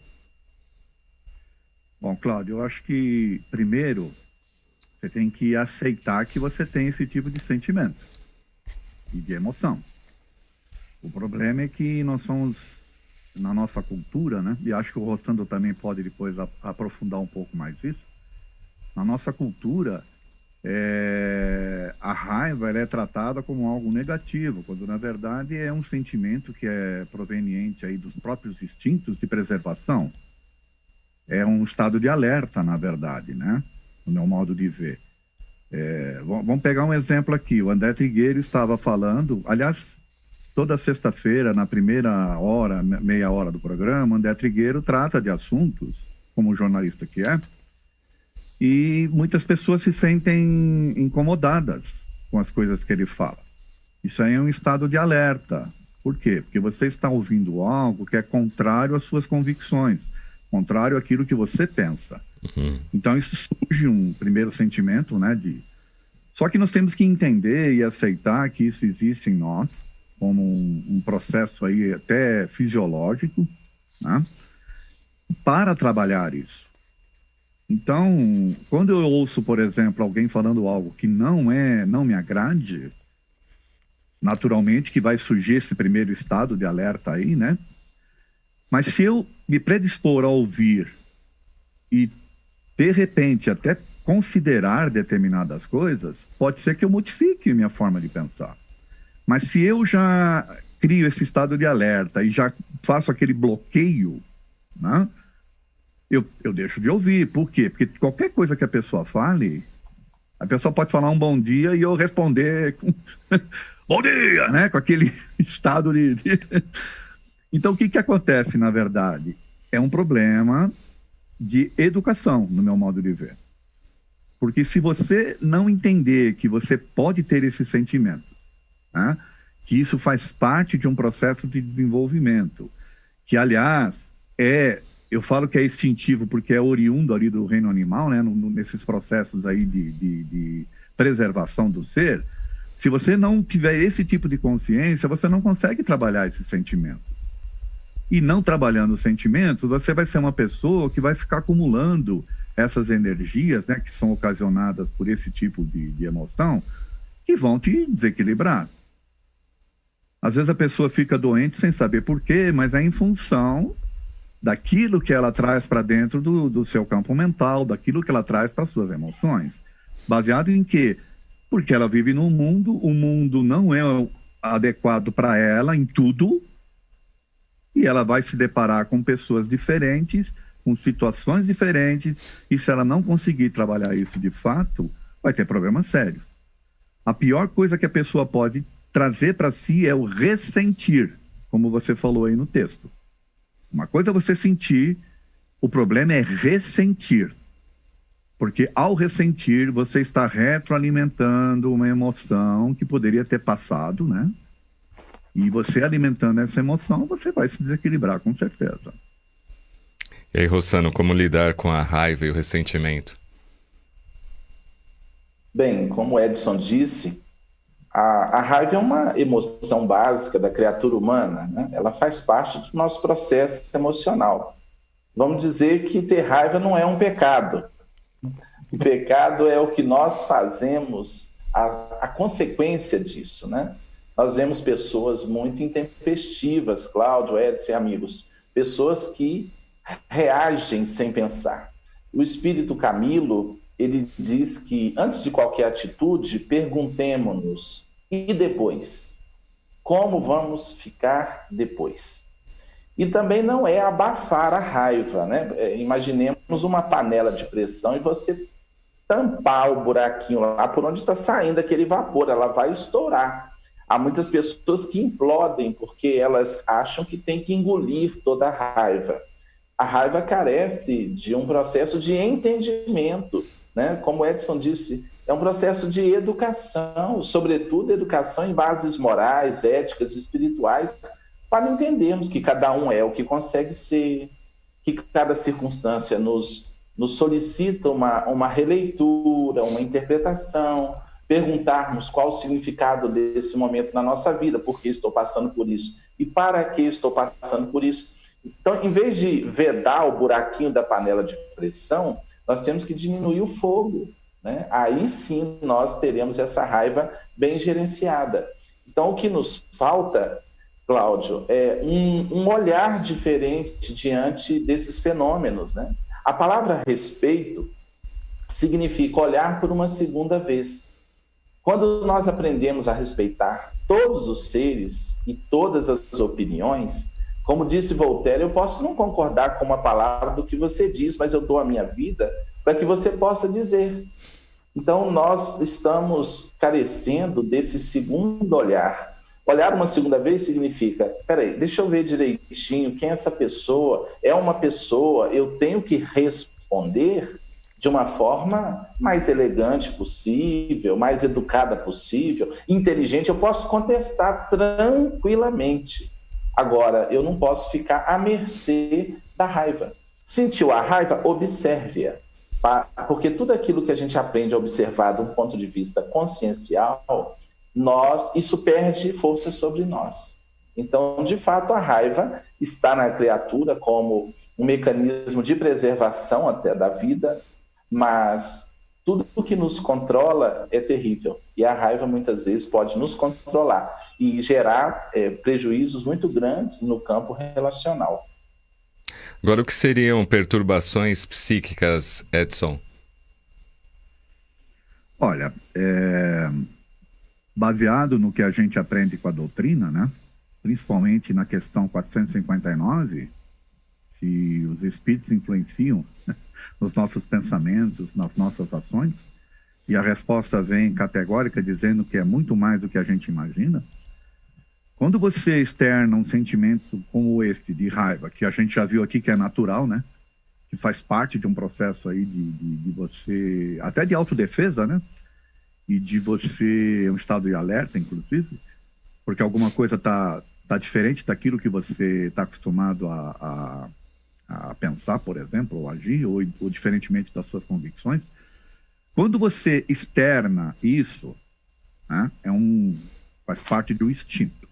Bom, Cláudio, eu acho que, primeiro, você tem que aceitar que você tem esse tipo de sentimento e de emoção. O problema é que nós somos, na nossa cultura, né? E acho que o Rossando também pode depois aprofundar um pouco mais isso. Na nossa cultura, a raiva ela é tratada como algo negativo, quando na verdade é um sentimento que é proveniente aí dos próprios instintos de preservação. É um estado de alerta, na verdade, né? No meu modo de ver. Vamos pegar um exemplo aqui. O André Trigueiro estava falando, aliás, toda sexta-feira, na primeira hora, meia hora do programa, o André Trigueiro trata de assuntos, como jornalista que é, e muitas pessoas se sentem incomodadas com as coisas que ele fala. Isso aí é um estado de alerta. Por quê? Porque você está ouvindo algo que é contrário às suas convicções, contrário àquilo que você pensa. Uhum. Então isso surge um primeiro sentimento, né, de Só que nós temos que entender e aceitar que isso existe em nós, como um processo aí até fisiológico, né? Para trabalhar isso. Então, quando eu ouço, por exemplo, alguém falando algo que não me agrade, naturalmente que vai surgir esse primeiro estado de alerta aí, né? Mas se eu me predispor a ouvir e, de repente, até considerar determinadas coisas, pode ser que eu modifique minha forma de pensar. Mas se eu já crio esse estado de alerta e já faço aquele bloqueio, né? Eu deixo de ouvir. Por quê? Porque qualquer coisa que a pessoa fale, a pessoa pode falar um bom dia e eu responder com bom dia, né? Com aquele estado de... Então, o que acontece, na verdade? É um problema de educação, no meu modo de ver. Porque se você não entender que você pode ter esse sentimento, né? Que isso faz parte de um processo de desenvolvimento, que, aliás, eu falo que é instintivo porque é oriundo ali do reino animal, né? Nesses processos aí de preservação do ser. Se você não tiver esse tipo de consciência, você não consegue trabalhar esses sentimentos. E não trabalhando os sentimentos, você vai ser uma pessoa que vai ficar acumulando essas energias, né, que são ocasionadas por esse tipo de emoção, que vão te desequilibrar. Às vezes a pessoa fica doente sem saber por quê, mas é em função daquilo que ela traz para dentro do seu campo mental, daquilo que ela traz para suas emoções. Baseado em quê? Porque ela vive num mundo, o mundo não é adequado para ela em tudo, e ela vai se deparar com pessoas diferentes, com situações diferentes, e se ela não conseguir trabalhar isso de fato, vai ter problema sério. A pior coisa que a pessoa pode trazer para si é o ressentir, como você falou aí no texto. Uma coisa é você sentir, o problema é ressentir. Porque ao ressentir, você está retroalimentando uma emoção que poderia ter passado, né? E você alimentando essa emoção, você vai se desequilibrar, com certeza. E aí, Rossano, como lidar com a raiva e o ressentimento? Bem, como o Edson disse, a raiva é uma emoção básica da criatura humana, né? Ela faz parte do nosso processo emocional. Vamos dizer que ter raiva não é um pecado. O pecado é o que nós fazemos, a consequência disso, né? Nós vemos pessoas muito intempestivas, Cláudio, Edson e amigos, pessoas que reagem sem pensar. O espírito Camilo, ele diz que antes de qualquer atitude, perguntemo-nos, e depois? Como vamos ficar depois? E também não é abafar a raiva, né? Imaginemos uma panela de pressão e você tampar o buraquinho lá por onde está saindo aquele vapor, ela vai estourar. Há muitas pessoas que implodem porque elas acham que tem que engolir toda a raiva. A raiva carece de um processo de entendimento, né? Como Edson disse, é um processo de educação, sobretudo educação em bases morais, éticas e espirituais, para entendermos que cada um é o que consegue ser, que cada circunstância nos solicita uma releitura, uma interpretação, perguntarmos qual o significado desse momento na nossa vida, por que estou passando por isso e para que estou passando por isso. Então, em vez de vedar o buraquinho da panela de pressão, nós temos que diminuir o fogo, né? Aí sim nós teremos essa raiva bem gerenciada. Então, o que nos falta, Cláudio, é um olhar diferente diante desses fenômenos, né? A palavra respeito significa olhar por uma segunda vez. Quando nós aprendemos a respeitar todos os seres e todas as opiniões, como disse Voltaire, eu posso não concordar com uma palavra do que você diz, mas eu dou a minha vida para que você possa dizer. Então, nós estamos carecendo desse segundo olhar. Olhar uma segunda vez significa, peraí, deixa eu ver direitinho quem é essa pessoa. É uma pessoa, eu tenho que responder de uma forma mais elegante possível, mais educada possível, inteligente. Eu posso contestar tranquilamente. Agora, eu não posso ficar à mercê da raiva. Sentiu a raiva? Observe-a. porque tudo aquilo que a gente aprende a observar de um ponto de vista consciencial, isso perde força sobre nós. Então, de fato, a raiva está na criatura como um mecanismo de preservação até da vida, mas tudo o que nos controla é terrível. E a raiva, muitas vezes, pode nos controlar e gerar prejuízos muito grandes no campo relacional. Agora, o que seriam perturbações psíquicas, Edson? Olha, baseado no que a gente aprende com a doutrina, né? Principalmente na questão 459, se os espíritos influenciam nos nossos pensamentos, nas nossas ações, e a resposta vem categórica dizendo que é muito mais do que a gente imagina. Quando você externa um sentimento como este, de raiva, que a gente já viu aqui que é natural, né? Que faz parte de um processo aí de você, até de autodefesa, né? E de você, um estado de alerta, inclusive, porque alguma coisa está diferente daquilo que você está acostumado a pensar, por exemplo, ou agir, ou diferentemente das suas convicções. Quando você externa isso, né, faz parte do instinto.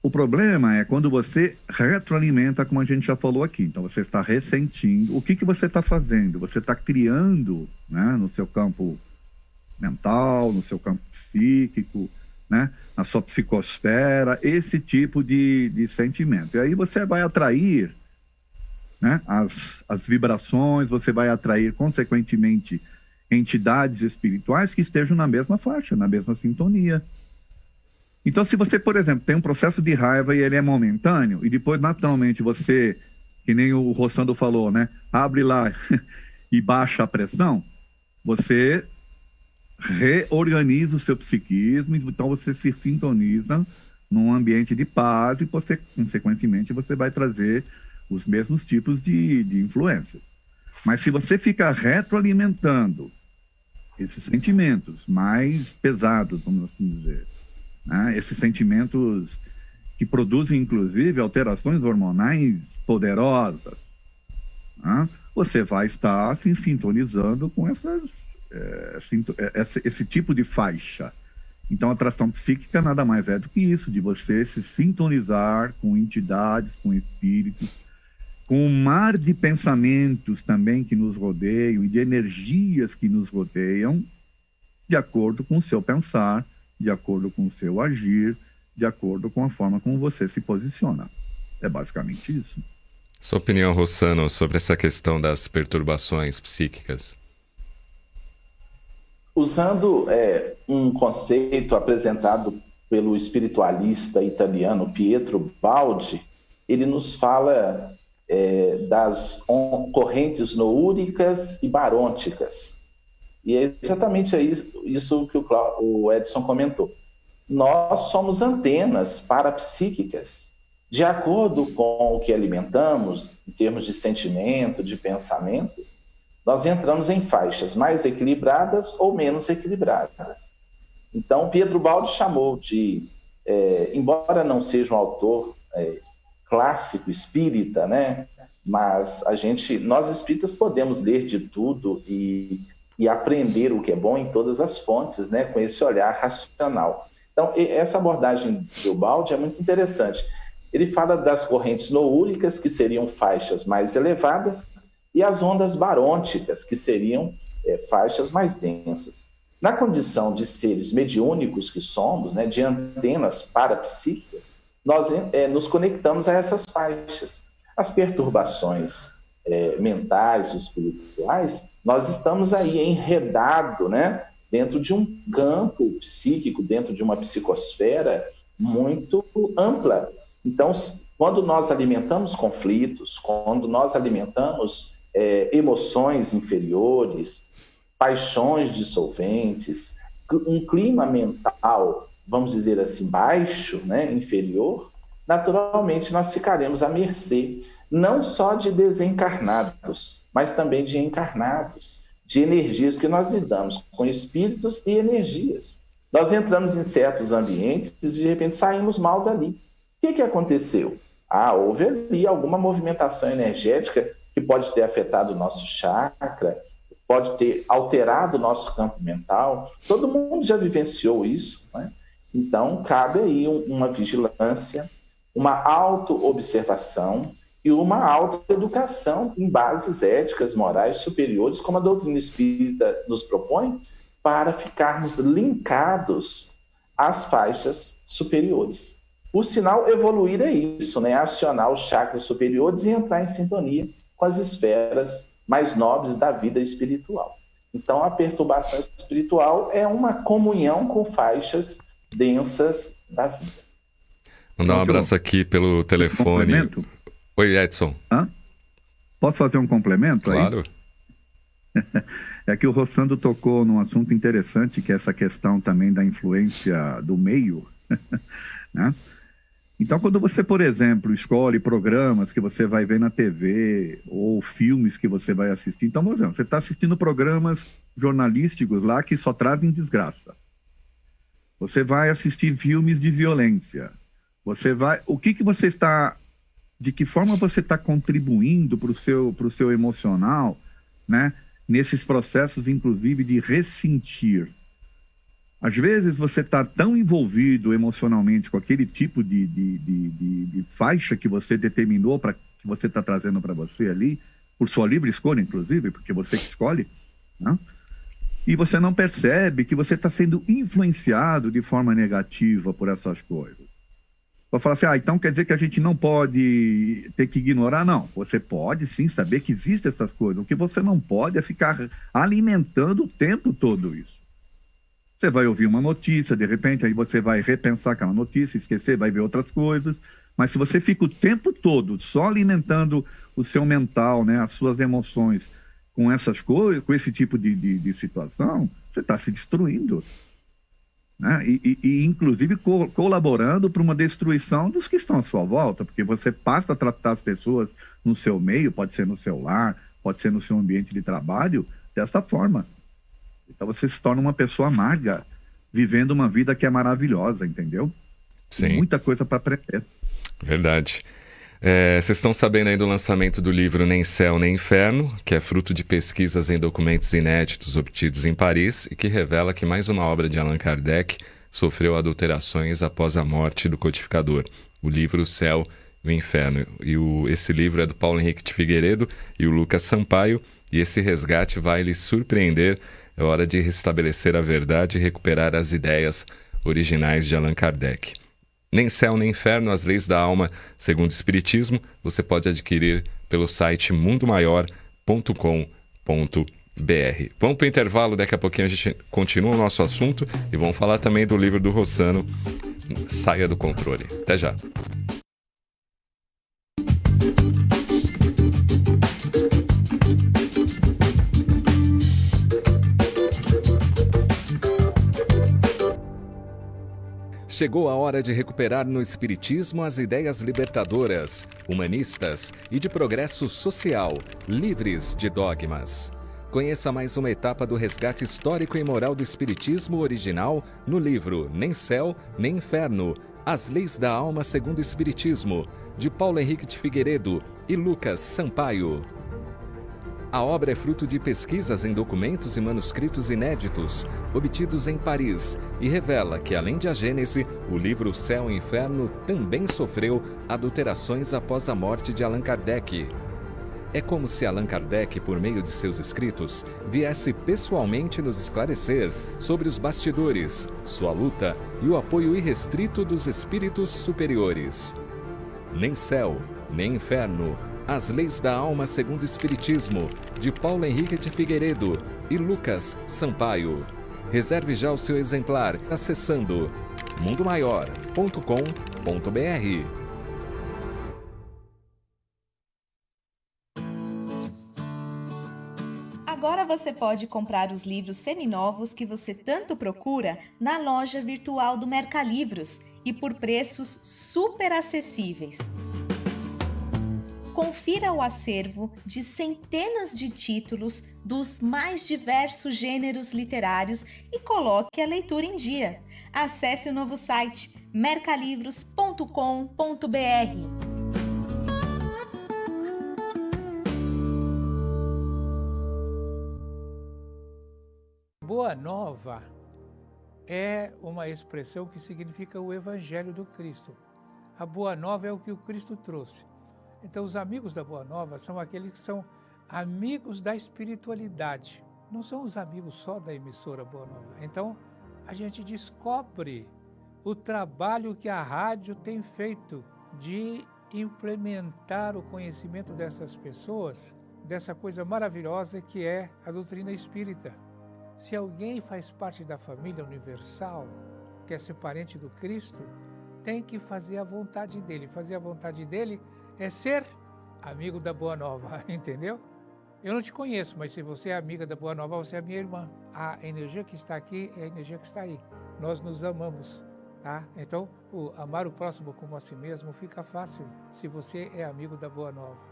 O problema é quando você retroalimenta, como a gente já falou aqui. Então, você está ressentindo. O que você está fazendo? Você está criando, né, no seu campo mental, no seu campo psíquico, né, na sua psicosfera, esse tipo de sentimento. E aí você vai atrair, né, as vibrações, você vai atrair, consequentemente, entidades espirituais que estejam na mesma faixa, na mesma sintonia. Então, se você, por exemplo, tem um processo de raiva e ele é momentâneo, e depois, naturalmente, você, que nem o Rossando falou, né, abre lá e baixa a pressão, você reorganiza o seu psiquismo, então você se sintoniza num ambiente de paz e, você, consequentemente, você vai trazer os mesmos tipos de influências. Mas se você fica retroalimentando esses sentimentos mais pesados, vamos assim dizer, né? Esses sentimentos que produzem, inclusive, alterações hormonais poderosas, né? Você vai estar se sintonizando com esse tipo de faixa. Então, a atração psíquica nada mais é do que isso, de você se sintonizar com entidades, com espíritos, com um mar de pensamentos também que nos rodeiam e de energias que nos rodeiam, de acordo com o seu pensar, de acordo com o seu agir, de acordo com a forma como você se posiciona. É basicamente isso. Sua opinião, Rossano, sobre essa questão das perturbações psíquicas? Usando um conceito apresentado pelo espiritualista italiano Pietro Baldi, ele nos fala das correntes noúricas e barônticas. E é exatamente isso que o Edson comentou. Nós somos antenas parapsíquicas. De acordo com o que alimentamos, em termos de sentimento, de pensamento, nós entramos em faixas mais equilibradas ou menos equilibradas. Então, Pietro Baldi chamou de, embora não seja um autor clássico espírita, né? Mas nós espíritas podemos ler de tudo e aprender o que é bom em todas as fontes, né? Com esse olhar racional. Então, essa abordagem do Baldi é muito interessante. Ele fala das correntes noúricas, que seriam faixas mais elevadas, e as ondas barônticas, que seriam faixas mais densas. Na condição de seres mediúnicos que somos, né, de antenas parapsíquicas, nós nos conectamos a essas faixas. As perturbações mentais, espirituais, nós estamos aí enredados, né, dentro de um campo psíquico, dentro de uma psicosfera muito ampla. Então, quando nós alimentamos conflitos, quando nós alimentamos emoções inferiores, paixões dissolventes, um clima mental, vamos dizer assim, baixo, né, inferior, naturalmente nós ficaremos à mercê, não só de desencarnados, mas também de encarnados, de energias, porque nós lidamos com espíritos e energias. Nós entramos em certos ambientes e de repente saímos mal dali. O que aconteceu? Houve ali alguma movimentação energética que pode ter afetado o nosso chakra, pode ter alterado o nosso campo mental. Todo mundo já vivenciou isso, né? Então, cabe aí uma vigilância, uma auto-observação e uma auto-educação em bases éticas, morais superiores, como a doutrina espírita nos propõe, para ficarmos linkados às faixas superiores. O sinal evoluir é isso, né? Acionar os chakras superiores e entrar em sintonia com as esferas mais nobres da vida espiritual. Então, a perturbação espiritual é uma comunhão com faixas densas da vida. Mandar um abraço aqui pelo telefone. Oi, Edson. Posso fazer um complemento? Claro. Aí? É que o Rossando tocou num assunto interessante, que é essa questão também da influência do meio. Né? Então, quando você, por exemplo, escolhe programas que você vai ver na TV ou filmes que você vai assistir, então, por exemplo, você está assistindo programas jornalísticos lá que só trazem desgraça. Você vai assistir filmes de violência. O que você está... De que forma você está contribuindo para o seu emocional, né? Nesses processos, inclusive, de ressentir. Às vezes você está tão envolvido emocionalmente com aquele tipo de faixa que você determinou, que você está trazendo para você ali, por sua livre escolha, inclusive, porque você que escolhe, né? E você não percebe que você está sendo influenciado de forma negativa por essas coisas. Vou falar assim, então quer dizer que a gente não pode ter que ignorar? Não, você pode sim saber que existem essas coisas. O que você não pode é ficar alimentando o tempo todo isso. Você vai ouvir uma notícia, de repente, aí você vai repensar aquela notícia, esquecer, vai ver outras coisas. Mas se você fica o tempo todo só alimentando o seu mental, né, as suas emoções com essas coisas, com esse tipo de situação, você está se destruindo. Né? E inclusive colaborando para uma destruição dos que estão à sua volta, porque você passa a tratar as pessoas no seu meio, pode ser no seu lar, pode ser no seu ambiente de trabalho, dessa forma. Então você se torna uma pessoa amarga, vivendo uma vida que é maravilhosa, entendeu? Sim. Tem muita coisa para aprender. Verdade. Vocês estão sabendo aí do lançamento do livro Nem Céu, Nem Inferno, que é fruto de pesquisas em documentos inéditos obtidos em Paris e que revela que mais uma obra de Allan Kardec sofreu adulterações após a morte do codificador. O livro O Céu e o Inferno. Esse livro é do Paulo Henrique de Figueiredo e o Lucas Sampaio, e esse resgate vai lhe surpreender. É hora de restabelecer a verdade e recuperar as ideias originais de Allan Kardec. Nem Céu, Nem Inferno, As Leis da Alma, segundo o Espiritismo, você pode adquirir pelo site mundomaior.com.br. Vamos para o intervalo, daqui a pouquinho a gente continua o nosso assunto e vamos falar também do livro do Rossano, Saia do Controle. Até já. Chegou a hora de recuperar no Espiritismo as ideias libertadoras, humanistas e de progresso social, livres de dogmas. Conheça mais uma etapa do resgate histórico e moral do Espiritismo original no livro Nem Céu, Nem Inferno, As Leis da Alma segundo o Espiritismo, de Paulo Henrique de Figueiredo e Lucas Sampaio. A obra é fruto de pesquisas em documentos e manuscritos inéditos, obtidos em Paris, e revela que, além de A Gênese, o livro Céu e Inferno também sofreu adulterações após a morte de Allan Kardec. É como se Allan Kardec, por meio de seus escritos, viesse pessoalmente nos esclarecer sobre os bastidores, sua luta e o apoio irrestrito dos espíritos superiores. Nem Céu, Nem Inferno, As Leis da Alma segundo o Espiritismo, de Paulo Henrique de Figueiredo e Lucas Sampaio. Reserve já o seu exemplar acessando mundomaior.com.br. Agora você pode comprar os livros seminovos que você tanto procura na loja virtual do Mercalivros e por preços super acessíveis. Confira o acervo de centenas de títulos dos mais diversos gêneros literários e coloque a leitura em dia. Acesse o novo site mercalivros.com.br. Boa Nova é uma expressão que significa o Evangelho do Cristo. A Boa Nova é o que o Cristo trouxe. Então, os amigos da Boa Nova são aqueles que são amigos da espiritualidade. Não são os amigos só da emissora Boa Nova. Então, a gente descobre o trabalho que a rádio tem feito de implementar o conhecimento dessas pessoas, dessa coisa maravilhosa que é a doutrina espírita. Se alguém faz parte da família universal, quer ser parente do Cristo, tem que fazer a vontade dele. Fazer a vontade dele é ser amigo da Boa Nova, entendeu? Eu não te conheço, mas se você é amiga da Boa Nova, você é minha irmã. A energia que está aqui é a energia que está aí. Nós nos amamos, tá? Então, amar o próximo como a si mesmo fica fácil se você é amigo da Boa Nova.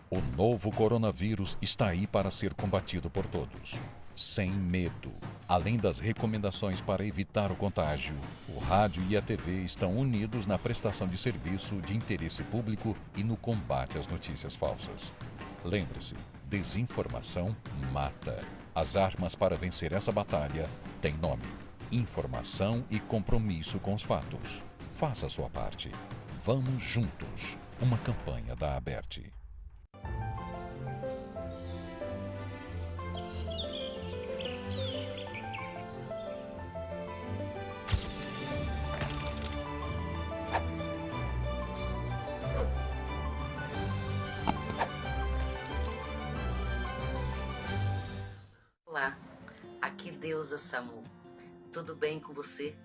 O novo coronavírus está aí para ser combatido por todos, sem medo. Além das recomendações para evitar o contágio, o rádio e a TV estão unidos na prestação de serviço de interesse público e no combate às notícias falsas. Lembre-se, desinformação mata. As armas para vencer essa batalha têm nome: informação e compromisso com os fatos. Faça a sua parte. Vamos juntos. Uma campanha da Aberte. Olá, aqui Deusa Samu. Tudo bem com você?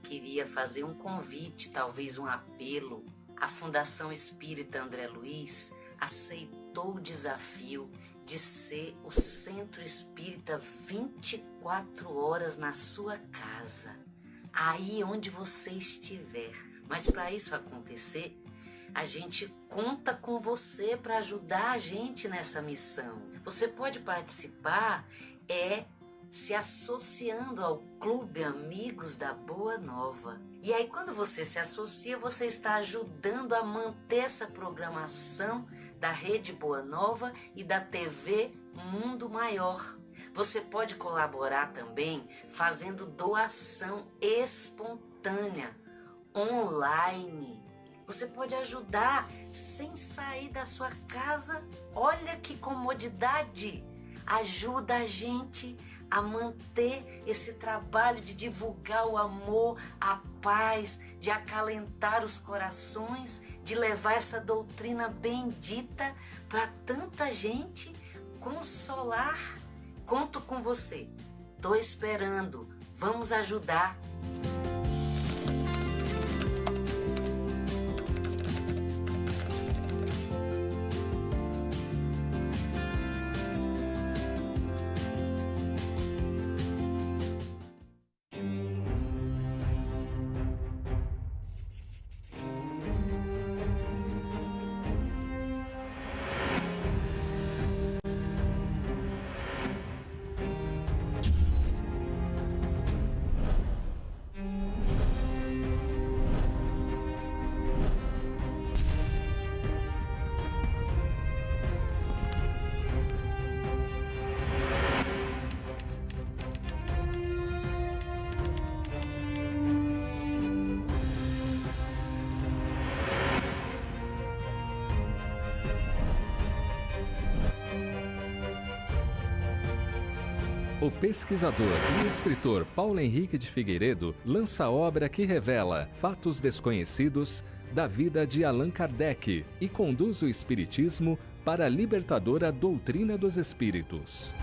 Queria fazer um convite, talvez um apelo. A Fundação Espírita André Luiz aceitou o desafio de ser o Centro Espírita 24 horas na sua casa, aí onde você estiver. Mas para isso acontecer, a gente conta com você para ajudar a gente nessa missão. Você pode participar se associando ao Clube Amigos da Boa Nova. E aí, quando você se associa, você está ajudando a manter essa programação da Rede Boa Nova e da TV Mundo Maior. Você pode colaborar também fazendo doação espontânea, online. Você pode ajudar sem sair da sua casa. Olha que comodidade! Ajuda a gente a manter esse trabalho de divulgar o amor, a paz, de acalentar os corações, de levar essa doutrina bendita para tanta gente, consolar. Conto com você. Tô esperando. Vamos ajudar. O pesquisador e escritor Paulo Henrique de Figueiredo lança a obra que revela fatos desconhecidos da vida de Allan Kardec e conduz o espiritismo para a libertadora doutrina dos espíritos.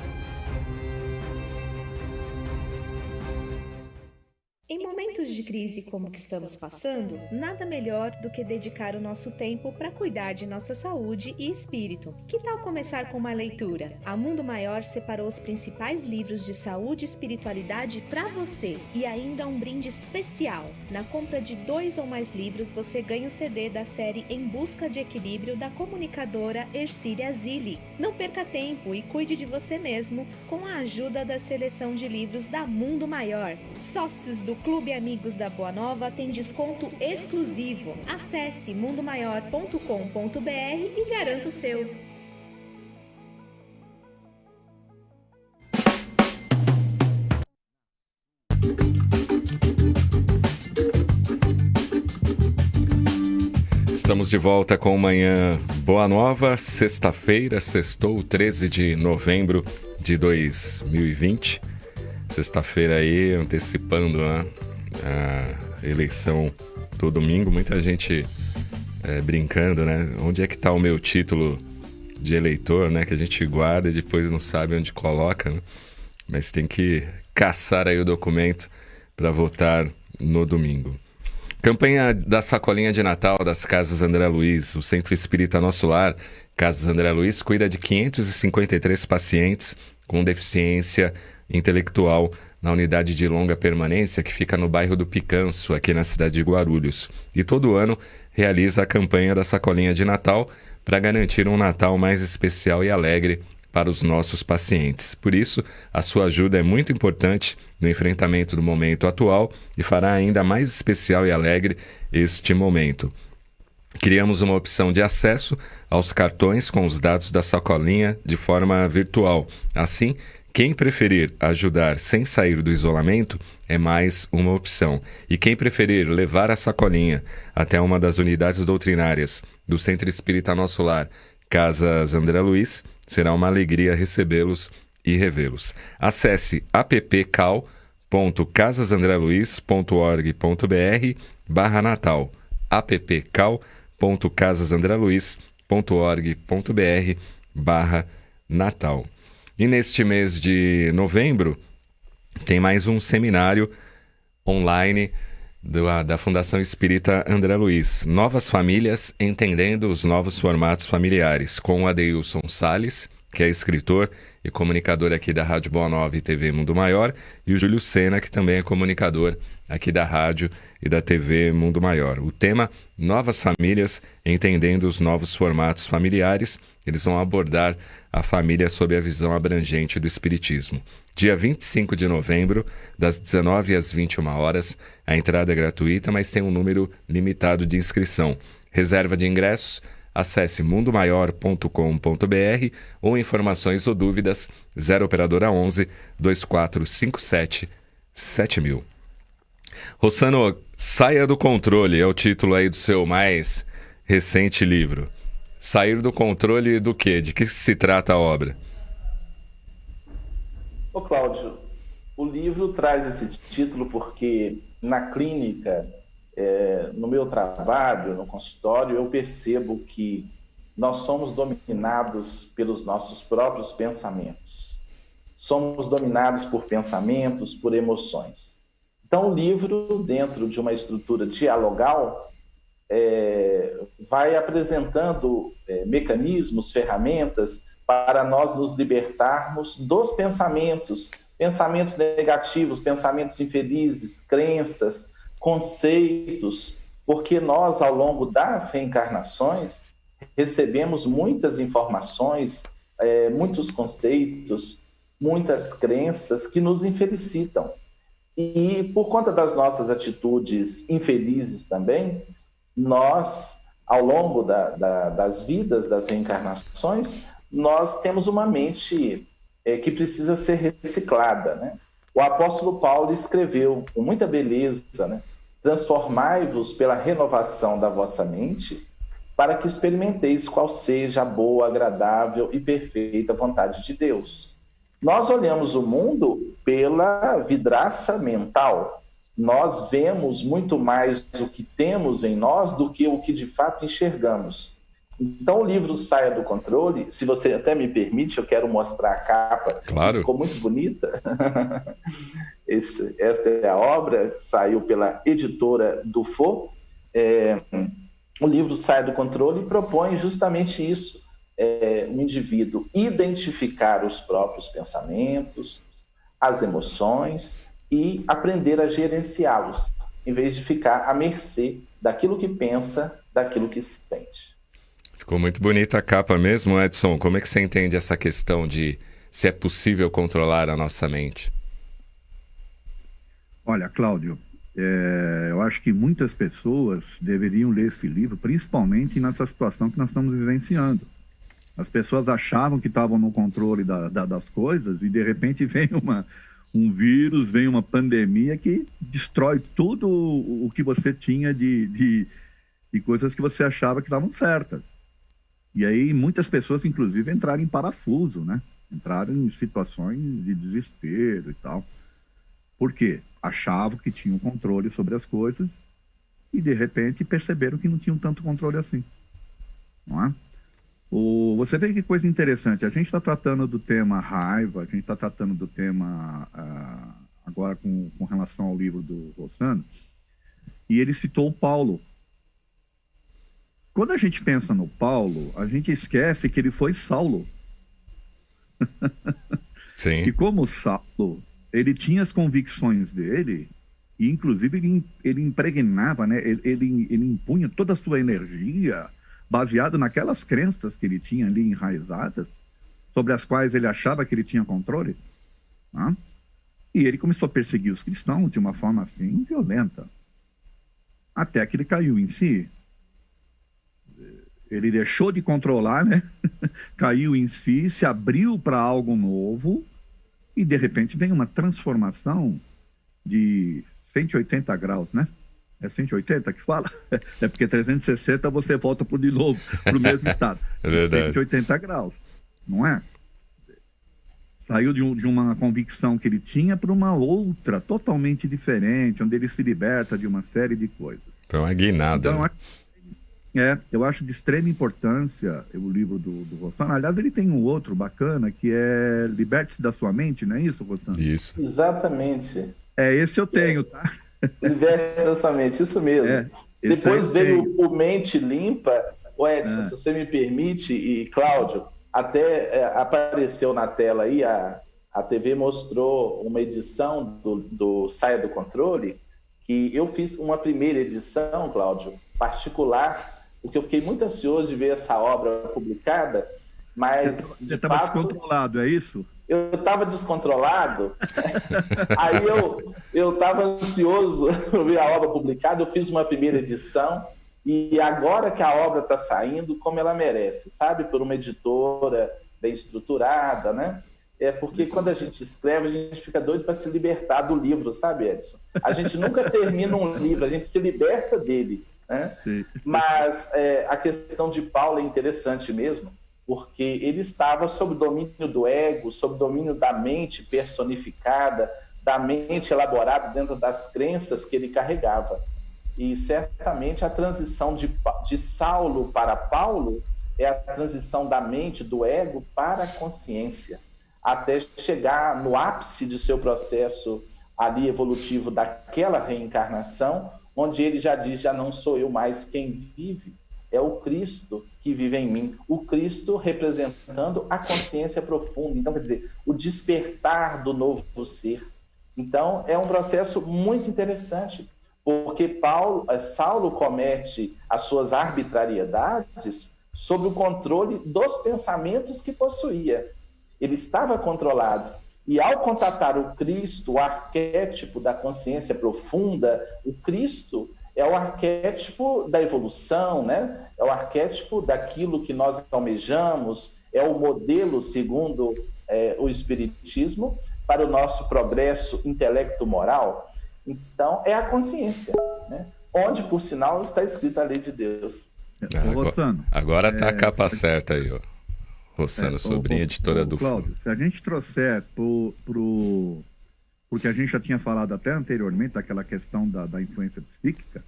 Em momentos de crise como que estamos passando, nada melhor do que dedicar o nosso tempo para cuidar de nossa saúde e espírito. Que tal começar com uma leitura? A Mundo Maior separou os principais livros de saúde e espiritualidade para você e ainda um brinde especial. Na compra de 2 ou mais livros, você ganha o CD da série Em Busca de Equilíbrio da comunicadora Ercília Zilli. Não perca tempo e cuide de você mesmo com a ajuda da seleção de livros da Mundo Maior. Sócios do Clube Clube Amigos da Boa Nova tem desconto exclusivo. Acesse mundomaior.com.br e garanta o seu. Estamos de volta com Manhã Boa Nova, sexta-feira, sextou, 13 de novembro de 2020. Sexta-feira aí, antecipando, né, a eleição do domingo. Muita gente brincando, né? Onde é que está o meu título de eleitor, né? Que a gente guarda e depois não sabe onde coloca, né? Mas tem que caçar aí o documento para votar no domingo. Campanha da Sacolinha de Natal das Casas André Luiz. O Centro Espírita Nosso Lar, Casas André Luiz, cuida de 553 pacientes com deficiência intelectual na unidade de longa permanência que fica no bairro do Picanço, aqui na cidade de Guarulhos. E todo ano realiza a campanha da Sacolinha de Natal para garantir um Natal mais especial e alegre para os nossos pacientes. Por isso, a sua ajuda é muito importante no enfrentamento do momento atual e fará ainda mais especial e alegre este momento. Criamos uma opção de acesso aos cartões com os dados da sacolinha de forma virtual. Assim, quem preferir ajudar sem sair do isolamento é mais uma opção. E quem preferir levar a sacolinha até uma das unidades doutrinárias do Centro Espírita Nosso Lar, Casas André Luiz, será uma alegria recebê-los e revê-los. Acesse appcal.casasandreluiz.org.br/Natal. appcal.casasandreluiz.org.br/Natal. E neste mês de novembro tem mais um seminário online da Fundação Espírita André Luiz. Novas famílias entendendo os novos formatos familiares, com o Adeilson Salles, que é escritor e comunicador aqui da Rádio Boa Nova e TV Mundo Maior, e o Júlio Sena, que também é comunicador aqui da Rádio e da TV Mundo Maior. O tema, Novas Famílias entendendo os novos formatos familiares. Eles vão abordar a família sob a visão abrangente do Espiritismo. Dia 25 de novembro, das 19 às 21 horas, a entrada é gratuita, mas tem um número limitado de inscrição. Reserva de ingressos, acesse mundomaior.com.br ou informações ou dúvidas, 0 operadora 11 2457 7000. Rossano, Saia do Controle é o título aí do seu mais recente livro. Sair do controle do quê? De que se trata a obra? Ô Cláudio, o livro traz esse título porque na clínica, no meu trabalho, no consultório, eu percebo que nós somos dominados pelos nossos próprios pensamentos. Somos dominados por pensamentos, por emoções. Então o livro, dentro de uma estrutura dialogal, vai apresentando mecanismos, ferramentas para nós nos libertarmos dos pensamentos negativos, pensamentos infelizes, crenças, conceitos, porque nós, ao longo das reencarnações, recebemos muitas informações, muitos conceitos, muitas crenças que nos infelicitam. E por conta das nossas atitudes infelizes também, nós, ao longo das vidas, das reencarnações, nós temos uma mente que precisa ser reciclada, né? O apóstolo Paulo escreveu com muita beleza, né? Transformai-vos pela renovação da vossa mente, para que experimenteis qual seja a boa, agradável e perfeita vontade de Deus. Nós olhamos o mundo pela vidraça mental. Nós vemos muito mais o que temos em nós do que o que de fato enxergamos. Então o livro Saia do Controle, se você até me permite, eu quero mostrar a capa. Claro. Ficou muito bonita. Esta é a obra, saiu pela editora Dufaux. O livro Saia do Controle propõe justamente isso. O indivíduo identificar os próprios pensamentos, as emoções e aprender a gerenciá-los, em vez de ficar à mercê daquilo que pensa, daquilo que sente. Ficou muito bonita a capa mesmo, Edson. Como é que você entende essa questão de se é possível controlar a nossa mente? Olha, Cláudio, Eu acho que muitas pessoas deveriam ler esse livro, principalmente nessa situação que nós estamos vivenciando. As pessoas achavam que estavam no controle das coisas e, de repente, vem um vírus, vem uma pandemia que destrói tudo o que você tinha de coisas que você achava que estavam certas. E aí muitas pessoas, inclusive, entraram em parafuso, né? Entraram em situações de desespero e tal. Por quê? Achavam que tinham controle sobre as coisas e, de repente, perceberam que não tinham tanto controle assim. Não é? Você vê que coisa interessante. A gente está tratando do tema raiva, a gente está tratando do tema agora com relação ao livro do Rossano, e ele citou o Paulo. Quando a gente pensa no Paulo, a gente esquece que ele foi Saulo. Sim. E como Saulo, ele tinha as convicções dele, e inclusive ele impregnava, né? Ele impunha toda a sua energia baseado naquelas crenças que ele tinha ali enraizadas, sobre as quais ele achava que ele tinha controle. Né? E ele começou a perseguir os cristãos de uma forma assim violenta, até que ele caiu em si. Ele deixou de controlar, né? Caiu em si, se abriu para algo novo, e de repente vem uma transformação de 180 graus, né? É 180 que fala? É porque 360 você volta de novo para o mesmo estado. É verdade. 180 graus, não é? Saiu de uma convicção que ele tinha para uma outra, totalmente diferente, onde ele se liberta de uma série de coisas. Foi uma guinada. Então, né? eu acho de extrema importância o livro do Rossano. Aliás, ele tem um outro bacana, que é Liberte-se da Sua Mente, não é isso, Rossano? Isso. Exatamente. Esse eu tenho, tá? Liberte-se da Sua Mente, isso mesmo. Depois veio o Mente Limpa. Edson, se você me permite, e Cláudio, até apareceu na tela aí, a TV mostrou uma edição do Saia do Controle, que eu fiz uma primeira edição, Cláudio, particular, porque eu fiquei muito ansioso de ver essa obra publicada, mas... Você estava descontrolado, é isso? Eu estava descontrolado, aí eu estava ansioso por ver a obra publicada, eu fiz uma primeira edição, e agora que a obra está saindo, como ela merece, sabe? Por uma editora bem estruturada, né? Porque quando a gente escreve, a gente fica doido para se libertar do livro, sabe, Edson? A gente nunca termina um livro, a gente se liberta dele, né? Mas a questão de Paulo é interessante mesmo, porque ele estava sob o domínio do ego, sob o domínio da mente personificada, da mente elaborada dentro das crenças que ele carregava. E certamente a transição de Saulo para Paulo é a transição da mente, do ego, para a consciência, até chegar no ápice de seu processo ali evolutivo daquela reencarnação, onde ele já diz, já não sou eu mais quem vive, é o Cristo que vive em mim. O Cristo representando a consciência profunda. Então, quer dizer, o despertar do novo ser. Então, é um processo muito interessante, porque Saulo comete as suas arbitrariedades sob o controle dos pensamentos que possuía. Ele estava controlado. E ao contatar o Cristo, o arquétipo da consciência profunda, o Cristo é o arquétipo da evolução, né? É o arquétipo daquilo que nós almejamos, é o modelo, segundo o Espiritismo, para o nosso progresso intelecto-moral. Então, é a consciência, né? Onde, por sinal, está escrita a lei de Deus. Agora está a capa certa aí, ó. Rossano, sobrinha editora do Cláudio, se a gente trouxer porque a gente já tinha falado até anteriormente daquela questão da influência psíquica,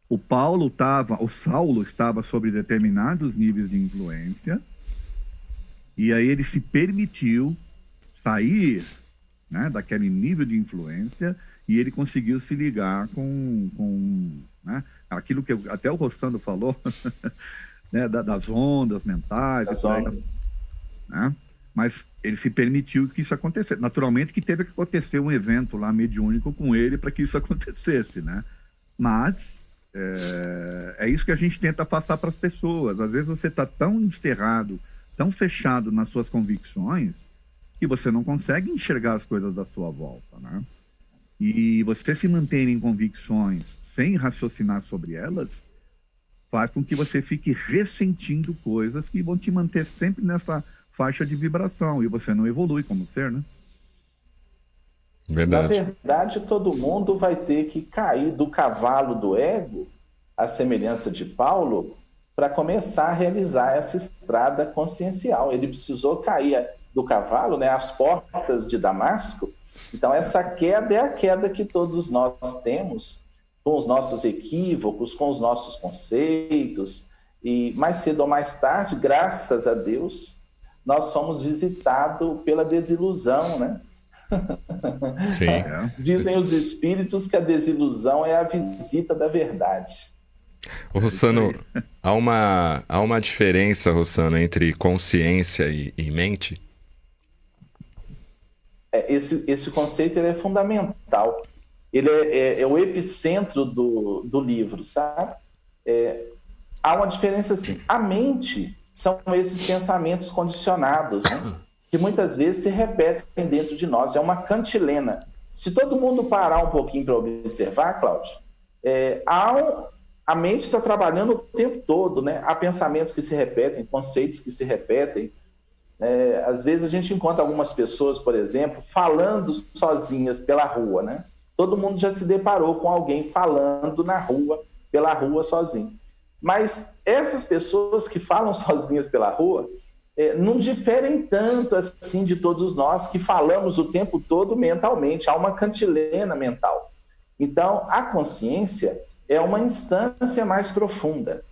o Saulo estava sob determinados níveis de influência, e aí ele se permitiu sair, né, daquele nível de influência, e ele conseguiu se ligar com né, aquilo que até o Rossano falou, né, das ondas mentais, né? Mas ele se permitiu que isso acontecesse. Naturalmente que teve que acontecer um evento lá mediúnico com ele para que isso acontecesse, né? Mas é isso que a gente tenta passar para as pessoas. Às vezes você está tão encerrado, tão fechado nas suas convicções, que você não consegue enxergar as coisas da sua volta, né? E você se manter em convicções sem raciocinar sobre elas, faz com que você fique ressentindo coisas que vão te manter sempre nessa faixa de vibração, e você não evolui como ser, né? Verdade. Na verdade, todo mundo vai ter que cair do cavalo do ego, à semelhança de Paulo, para começar a realizar essa estrada consciencial. Ele precisou cair do cavalo, né, às portas de Damasco. Então, essa queda é a queda que todos nós temos, com os nossos equívocos, com os nossos conceitos, e mais cedo ou mais tarde, graças a Deus, nós somos visitados pela desilusão, né? Sim. Dizem os espíritos que a desilusão é a visita da verdade. Ô, Rossano, há uma diferença, Rossano, entre consciência e mente? Esse conceito ele é fundamental. Ele é o epicentro do livro, sabe? Há uma diferença assim. A mente são esses pensamentos condicionados, né? Que muitas vezes se repetem dentro de nós. É uma cantilena. Se todo mundo parar um pouquinho para observar, Cláudio, a mente está trabalhando o tempo todo, né? Há pensamentos que se repetem, conceitos que se repetem. Às vezes a gente encontra algumas pessoas, por exemplo, falando sozinhas pela rua, né? Todo mundo já se deparou com alguém falando na rua, pela rua sozinho. Mas essas pessoas que falam sozinhas pela rua não diferem tanto assim de todos nós que falamos o tempo todo mentalmente. Há uma cantilena mental. Então, a consciência é uma instância mais profunda,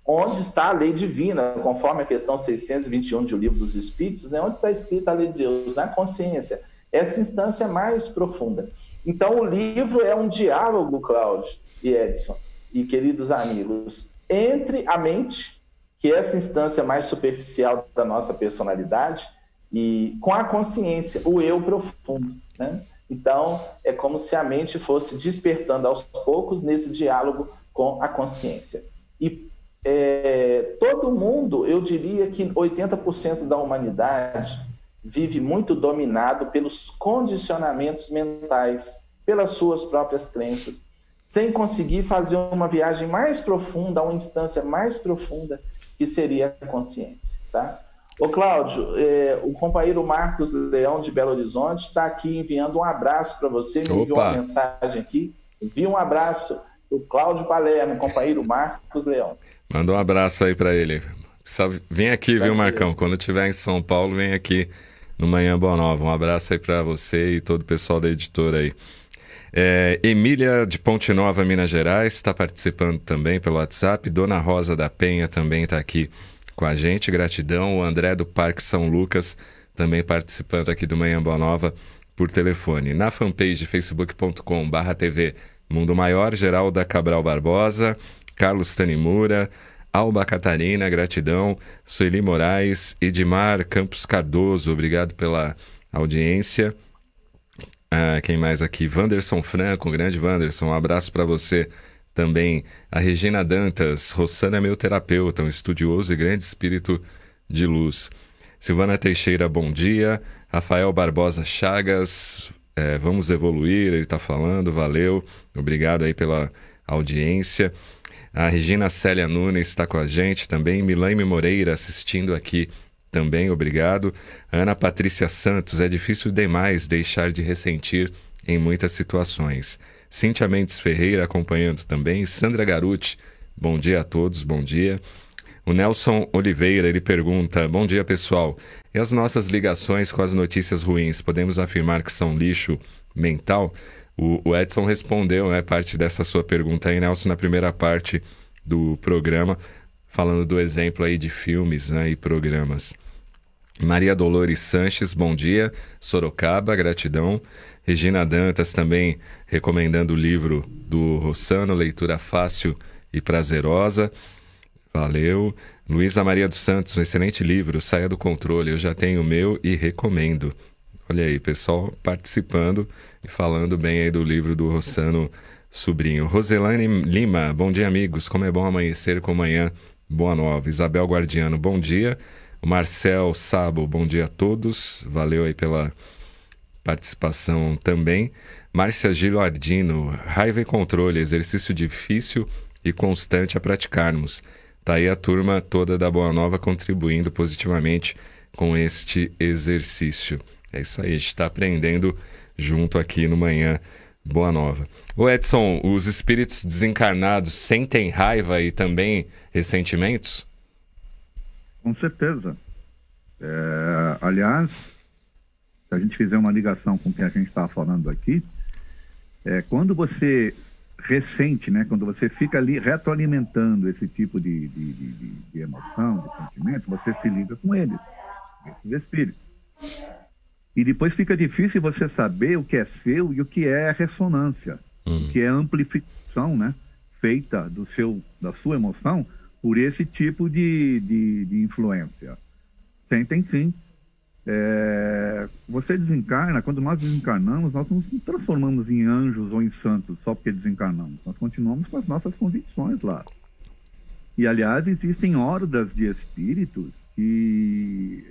onde está a lei divina, conforme a questão 621 de O Livro dos Espíritos, né? Onde está escrita a lei de Deus? Na consciência. Essa instância mais profunda. Então, o livro é um diálogo, Cláudio e Edson, e queridos amigos, entre a mente, que é essa instância mais superficial da nossa personalidade, e com a consciência, o eu profundo, né? Então, é como se a mente fosse despertando aos poucos nesse diálogo com a consciência. E todo mundo, eu diria que 80% da humanidade vive muito dominado pelos condicionamentos mentais, pelas suas próprias crenças, sem conseguir fazer uma viagem mais profunda, uma instância mais profunda, que seria a consciência, tá? Ô, Cláudio, o companheiro Marcos Leão, de Belo Horizonte, está aqui enviando um abraço para você, me enviou uma mensagem aqui, envia um abraço do Cláudio Palermo, companheiro Marcos Leão. Manda um abraço aí para ele. Vem aqui, viu, Marcão? Quando estiver em São Paulo, vem aqui no Manhã Boa Nova. Um abraço aí para você e todo o pessoal da editora aí. Emília de Ponte Nova, Minas Gerais, está participando também pelo WhatsApp. Dona Rosa da Penha também está aqui com a gente, gratidão. O André do Parque São Lucas também participando aqui do Manhã Boa Nova por telefone. Na fanpage facebook.com/TV Mundo Maior, Geralda Cabral Barbosa, Carlos Tanimura, Alba Catarina, gratidão. Sueli Moraes, Edmar Campos Cardoso, obrigado pela audiência. Quem mais aqui? Wanderson Franco, grande Wanderson, um abraço para você também. A Regina Dantas, Rossana é meu terapeuta, um estudioso e grande espírito de luz. Silvana Teixeira, bom dia. Rafael Barbosa Chagas, vamos evoluir, ele está falando, valeu. Obrigado aí pela audiência. A Regina Célia Nunes está com a gente também. Milaime Moreira assistindo aqui também, obrigado. Ana Patrícia Santos, é difícil demais deixar de ressentir em muitas situações. Cíntia Mendes Ferreira acompanhando também. Sandra Garuti, bom dia a todos, bom dia. O Nelson Oliveira, ele pergunta, bom dia pessoal, e as nossas ligações com as notícias ruins, podemos afirmar que são lixo mental? O Edson respondeu, né, parte dessa sua pergunta aí, Nelson, na primeira parte do programa, falando do exemplo aí de filmes, né, e programas. Maria Dolores Sanches, bom dia. Sorocaba, gratidão. Regina Dantas também recomendando o livro do Rossano, leitura fácil e prazerosa. Valeu. Luísa Maria dos Santos, um excelente livro, Saia do Controle. Eu já tenho o meu e recomendo. Olha aí, pessoal participando e falando bem aí do livro do Rossano Sobrinho. Roselane Lima, bom dia, amigos. Como é bom amanhecer com Manhã Boa Nova. Isabel Guardiano, bom dia. O Marcel Sabo, bom dia a todos. Valeu aí participação também. Márcia Gilardino, raiva e controle, exercício difícil e constante a praticarmos. Tá aí a turma toda da Boa Nova contribuindo positivamente com este exercício. É isso aí, a gente está aprendendo junto aqui no Manhã Boa Nova. Ô Edson, os espíritos desencarnados sentem raiva e também ressentimentos? Com certeza. Aliás, se a gente fizer uma ligação com o que a gente está falando aqui, quando você ressente, né, quando você fica ali retroalimentando esse tipo de emoção, de sentimento, você se liga com eles, esses espíritos. E depois fica difícil você saber o que é seu e o que é ressonância, o que é amplificação, né, feita da sua emoção por esse tipo de influência. Sentem sim. Você desencarna, quando nós desencarnamos, nós não nos transformamos em anjos ou em santos só porque desencarnamos. Nós continuamos com as nossas convicções lá. E, aliás, existem hordas de espíritos que,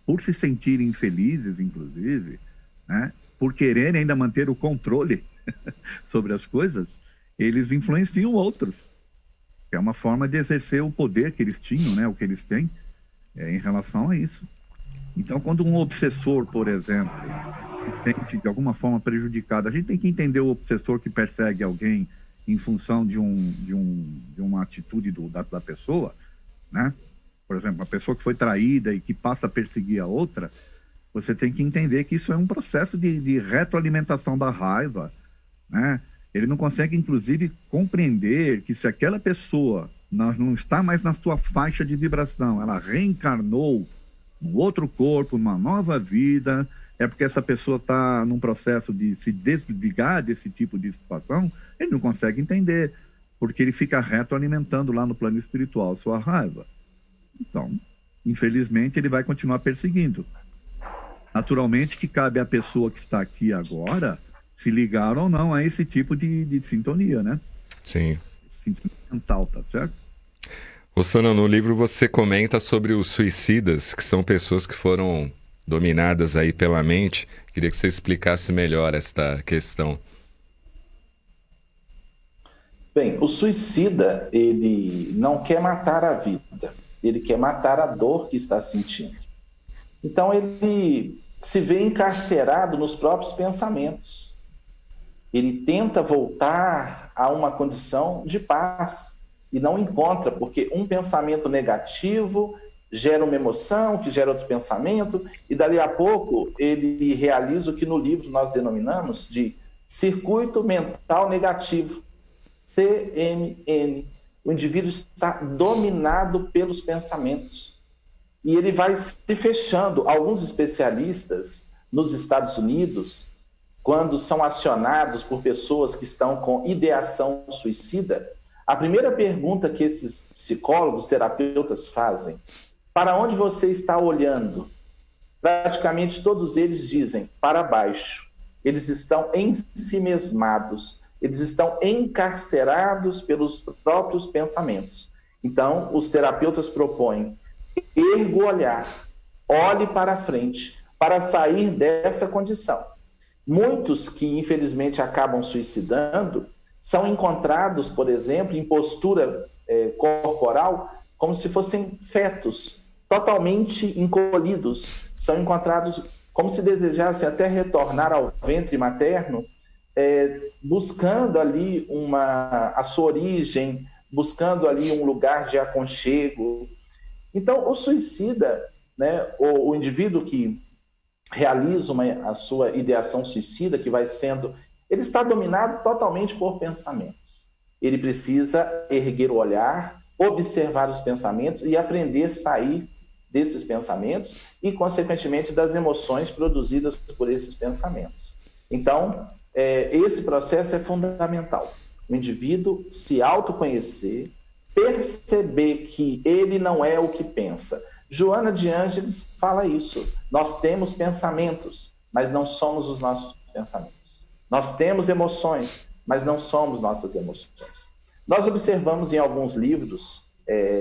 por se sentirem infelizes, inclusive, né, por quererem ainda manter o controle sobre as coisas, eles influenciam outros. É uma forma de exercer o poder que eles tinham, né, o que eles têm, em relação a isso. Então, quando um obsessor, por exemplo, se sente de alguma forma prejudicado, a gente tem que entender o obsessor que persegue alguém em função de uma atitude da pessoa, né? Por exemplo, uma pessoa que foi traída e que passa a perseguir a outra, você tem que entender que isso é um processo de retroalimentação da raiva, né? Ele não consegue, inclusive, compreender que se aquela pessoa não está mais na sua faixa de vibração, ela reencarnou num outro corpo, numa nova vida, é porque essa pessoa está num processo de se desligar desse tipo de situação, ele não consegue entender, porque ele fica retroalimentando lá no plano espiritual sua raiva. Então, infelizmente, ele vai continuar perseguindo. Naturalmente que cabe à pessoa que está aqui agora se ligar ou não a esse tipo de sintonia, né? Sim. Sintonia mental, tá certo? Rossana, no livro você comenta sobre os suicidas, que são pessoas que foram dominadas aí pela mente. Queria que você explicasse melhor esta questão. Bem, o suicida, ele não quer matar a vida, ele quer matar a dor que está sentindo. Então ele se vê encarcerado nos próprios pensamentos. Ele tenta voltar a uma condição de paz e não encontra, porque um pensamento negativo gera uma emoção, que gera outro pensamento, e dali a pouco ele realiza o que no livro nós denominamos de circuito mental negativo, CMN. O indivíduo está dominado pelos pensamentos e ele vai se fechando. Alguns especialistas nos Estados Unidos, quando são acionados por pessoas que estão com ideação suicida, a primeira pergunta que esses psicólogos, terapeutas fazem: para onde você está olhando? Praticamente todos eles dizem para baixo. Eles estão ensimesmados, eles estão encarcerados pelos próprios pensamentos. Então, os terapeutas propõem: erga o olhar, olhe para frente, para sair dessa condição. Muitos que, infelizmente, acabam suicidando são encontrados, por exemplo, em postura corporal, como se fossem fetos, totalmente encolhidos. São encontrados como se desejassem até retornar ao ventre materno, buscando ali a sua origem, buscando ali um lugar de aconchego. Então, o suicida, né, o indivíduo que realiza a sua ideação suicida, que vai sendo... Ele está dominado totalmente por pensamentos. Ele precisa erguer o olhar, observar os pensamentos e aprender a sair desses pensamentos e, consequentemente, das emoções produzidas por esses pensamentos. Então, esse processo é fundamental. O indivíduo se autoconhecer, perceber que ele não é o que pensa. Joana de Ângeles fala isso. Nós temos pensamentos, mas não somos os nossos pensamentos. Nós temos emoções, mas não somos nossas emoções. Nós observamos em alguns livros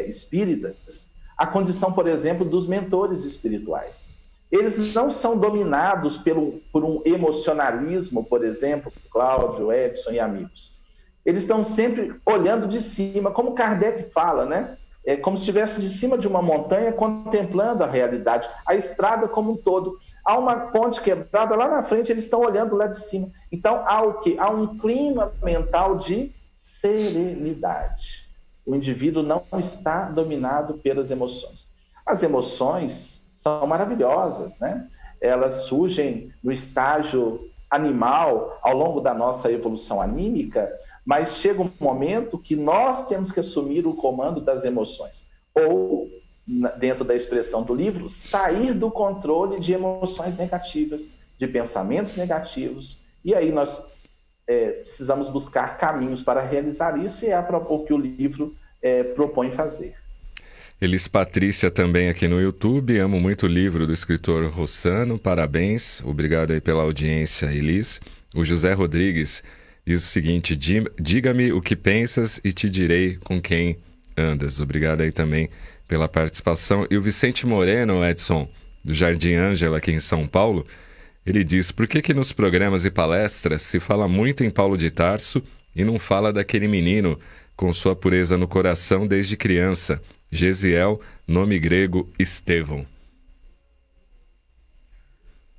espíritas a condição, por exemplo, dos mentores espirituais. eles não são dominados por um emocionalismo, por exemplo, Cláudio, Edson e amigos. Eles estão sempre olhando de cima, como Kardec fala, né? É como se estivesse de cima de uma montanha contemplando a realidade, a estrada como um todo. Há uma ponte quebrada lá na frente, eles estão olhando lá de cima. Então, há o quê? Há um clima mental de serenidade. O indivíduo não está dominado pelas emoções. As emoções são maravilhosas, né? Elas surgem no estágio animal ao longo da nossa evolução anímica, mas chega um momento que nós temos que assumir o comando das emoções. Ou, dentro da expressão do livro, sair do controle de emoções negativas, de pensamentos negativos. E aí nós precisamos buscar caminhos para realizar isso, e é o que o livro propõe fazer. Elis Patrícia também aqui no YouTube. Amo muito o livro do escritor Rossano. Parabéns. Obrigado aí pela audiência, Elis. O José Rodrigues diz o seguinte: diga-me o que pensas e te direi com quem andas. Obrigado aí também pela participação. E o Vicente Moreno, Edson, do Jardim Ângela, aqui em São Paulo, ele diz: por que nos programas e palestras se fala muito em Paulo de Tarso e não fala daquele menino com sua pureza no coração desde criança? Gesiel, nome grego, Estevão.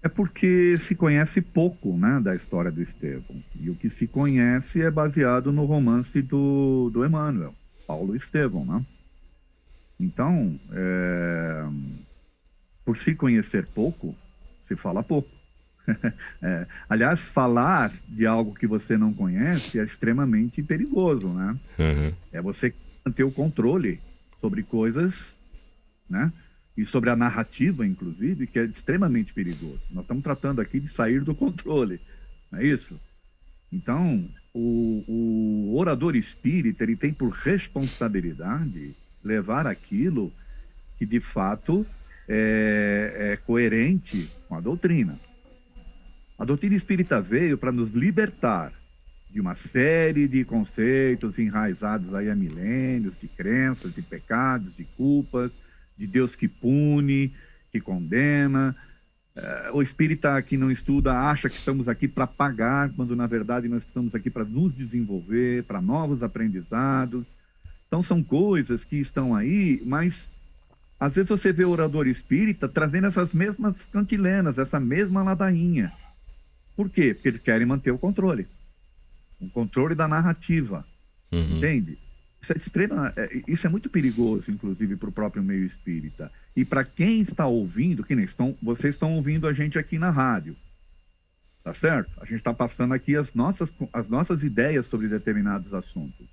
É porque se conhece pouco, né, da história do Estevão. E o que se conhece é baseado no romance do Emmanuel, Paulo e Estevão, né? Então, por se conhecer pouco, se fala pouco. Aliás, falar de algo que você não conhece é extremamente perigoso, né? Uhum. É você manter o controle sobre coisas, né? E sobre a narrativa, inclusive, que é extremamente perigoso. Nós estamos tratando aqui de sair do controle, não é isso? Então, o orador espírita, ele tem por responsabilidade levar aquilo que, de fato, é coerente com a doutrina. A doutrina espírita veio para nos libertar de uma série de conceitos enraizados aí há milênios, de crenças, de pecados, de culpas, de Deus que pune, que condena. O espírita que não estuda acha que estamos aqui para pagar, quando na verdade nós estamos aqui para nos desenvolver, para novos aprendizados. Então são coisas que estão aí, mas às vezes você vê o orador espírita trazendo essas mesmas cantilenas, essa mesma ladainha. Por quê? Porque eles querem manter o controle da narrativa, entende? Isso é muito perigoso, inclusive, para o próprio meio espírita. E para quem está ouvindo, vocês estão ouvindo a gente aqui na rádio, tá certo? A gente está passando aqui as nossas ideias sobre determinados assuntos.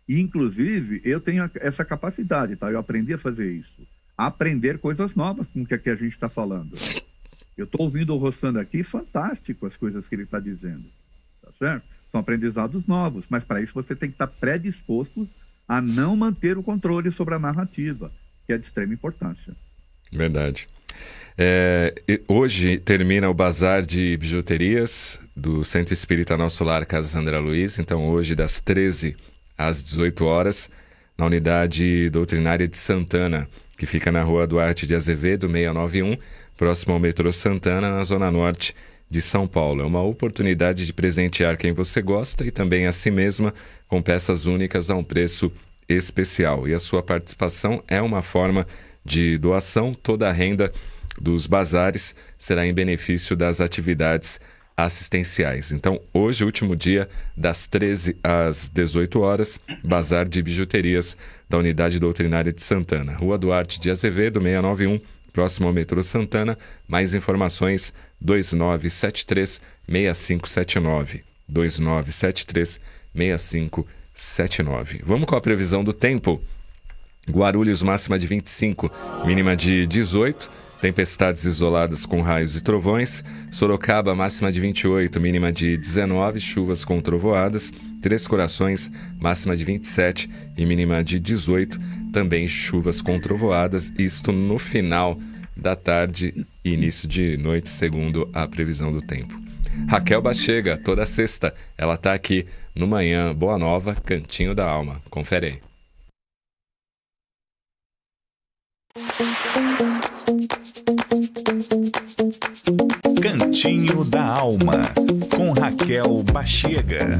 E, inclusive, eu tenho essa capacidade, tá? Eu aprendi a fazer isso. A aprender coisas novas com o que a gente está falando. Eu estou ouvindo o Rossano aqui, fantástico as coisas que ele está dizendo, tá certo? São aprendizados novos, mas para isso você tem que estar predisposto a não manter o controle sobre a narrativa, que é de extrema importância. Verdade. Hoje termina o bazar de bijuterias do Centro Espírita Nosso Lar Casa André Luiz. Então hoje das 13 às 18 horas, na unidade doutrinária de Santana, que fica na rua Duarte de Azevedo, 691, próximo ao metrô Santana, na zona norte de São Paulo. É uma oportunidade de presentear quem você gosta e também a si mesma com peças únicas a um preço especial. E a sua participação é uma forma de doação. Toda a renda dos bazares será em benefício das atividades assistenciais. Então, hoje, último dia, das 13 às 18 horas, bazar de bijuterias da Unidade Doutrinária de Santana, Rua Duarte de Azevedo, 691, próximo ao metrô Santana. Mais informações 2973-6579. 2973-6579. Vamos com a previsão do tempo. Guarulhos, máxima de 25, mínima de 18. Tempestades isoladas com raios e trovões. Sorocaba, máxima de 28, mínima de 19. Chuvas com trovoadas. Três Corações, máxima de 27 e mínima de 18. Também chuvas com trovoadas. Isto no final da tarde e início de noite, segundo a previsão do tempo. Raquel Bachega, toda sexta, ela está aqui no Manhã Boa Nova, Cantinho da Alma. Confere aí. Cantinho da Alma, com Raquel Bachega.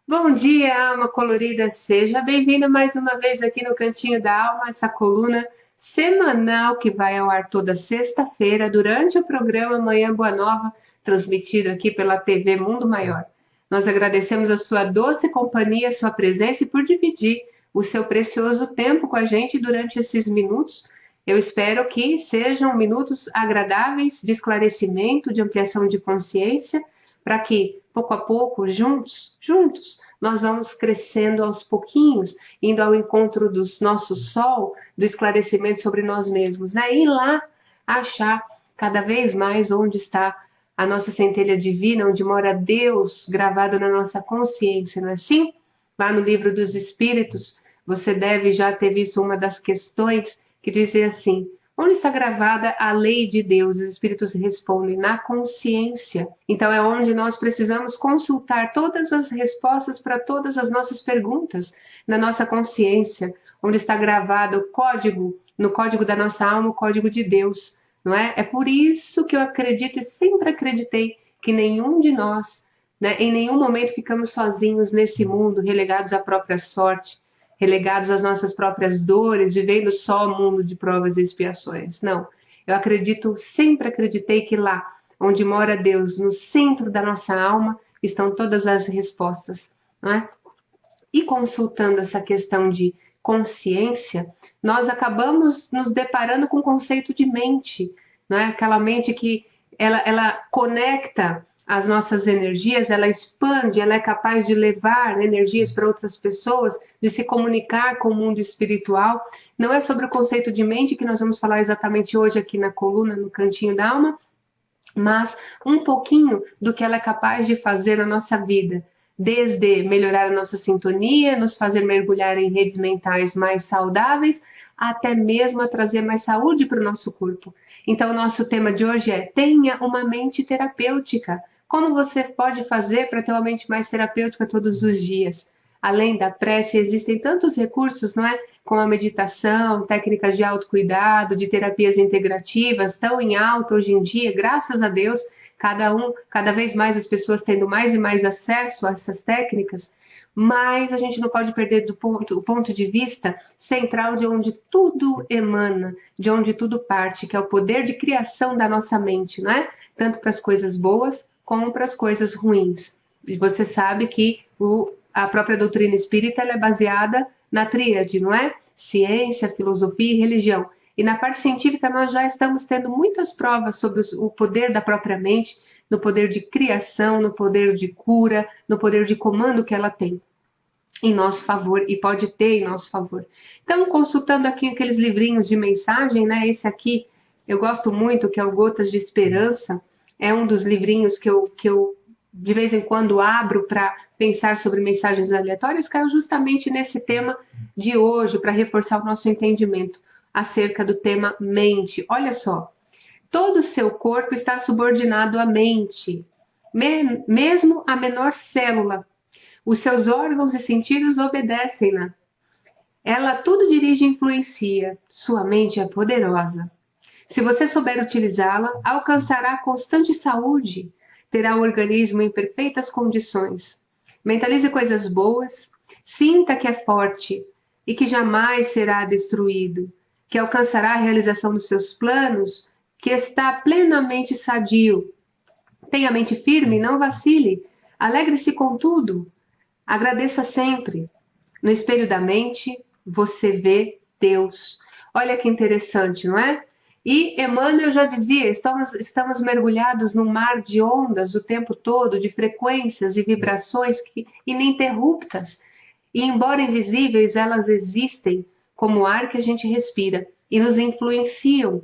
Bom dia, alma colorida, seja bem-vindo mais uma vez aqui no Cantinho da Alma, essa coluna semanal que vai ao ar toda sexta-feira durante o programa Manhã Boa Nova, transmitido aqui pela TV Mundo Maior. Nós agradecemos a sua doce companhia, a sua presença e por dividir o seu precioso tempo com a gente durante esses minutos. Eu espero que sejam minutos agradáveis de esclarecimento, de ampliação de consciência, para que, pouco a pouco, juntos, nós vamos crescendo aos pouquinhos, indo ao encontro do nosso sol, do esclarecimento sobre nós mesmos, né? E lá achar cada vez mais onde está a nossa centelha divina, onde mora Deus gravado na nossa consciência, não é assim? Lá no Livro dos Espíritos, você deve já ter visto uma das questões que dizem assim: onde está gravada a lei de Deus? Os Espíritos respondem: na consciência. Então é onde nós precisamos consultar todas as respostas para todas as nossas perguntas, na nossa consciência, onde está gravado o código, no código da nossa alma, o código de Deus, não é? É por isso que eu acredito e sempre acreditei que nenhum de nós, né, em nenhum momento ficamos sozinhos nesse mundo, relegados à própria sorte, relegados às nossas próprias dores, vivendo só o mundo de provas e expiações. Não, eu acredito, sempre acreditei que lá, onde mora Deus, no centro da nossa alma, estão todas as respostas, não é? E consultando essa questão de consciência, nós acabamos nos deparando com o conceito de mente, não é? Aquela mente que ela conecta as nossas energias, ela expande, ela é capaz de levar energias para outras pessoas, de se comunicar com o mundo espiritual. Não é sobre o conceito de mente que nós vamos falar exatamente hoje aqui na coluna, no Cantinho da Alma, mas um pouquinho do que ela é capaz de fazer na nossa vida, desde melhorar a nossa sintonia, nos fazer mergulhar em redes mentais mais saudáveis, até mesmo a trazer mais saúde para o nosso corpo. Então, o nosso tema de hoje é: tenha uma mente terapêutica. Como você pode fazer para ter uma mente mais terapêutica todos os dias? Além da prece, existem tantos recursos, não é? Como a meditação, técnicas de autocuidado, de terapias integrativas, estão em alta hoje em dia, graças a Deus, cada vez mais as pessoas tendo mais e mais acesso a essas técnicas, mas a gente não pode perder o ponto de vista central de onde tudo emana, de onde tudo parte, que é o poder de criação da nossa mente, não é? Tanto para as coisas boas, como para as coisas ruins. E você sabe que a própria doutrina espírita ela é baseada na tríade, não é? Ciência, filosofia e religião. E na parte científica nós já estamos tendo muitas provas sobre o poder da própria mente, no poder de criação, no poder de cura, no poder de comando que ela tem em nosso favor e pode ter em nosso favor. Então, consultando aqui aqueles livrinhos de mensagem, né? Esse aqui eu gosto muito, que é o Gotas de Esperança. É um dos livrinhos que eu de vez em quando abro para pensar sobre mensagens aleatórias, caiu justamente nesse tema de hoje, para reforçar o nosso entendimento acerca do tema mente. Olha só, todo o seu corpo está subordinado à mente, mesmo a menor célula. Os seus órgãos e sentidos obedecem-na. Ela tudo dirige e influencia. Sua mente é poderosa. Se você souber utilizá-la, alcançará constante saúde, terá o organismo em perfeitas condições. Mentalize coisas boas, sinta que é forte e que jamais será destruído, que alcançará a realização dos seus planos, que está plenamente sadio. Tenha a mente firme, não vacile, alegre-se com tudo, agradeça sempre. No espelho da mente, você vê Deus. Olha que interessante, não é? E Emmanuel já dizia, estamos mergulhados num mar de ondas o tempo todo, de frequências e vibrações ininterruptas. E embora invisíveis, elas existem como o ar que a gente respira e nos influenciam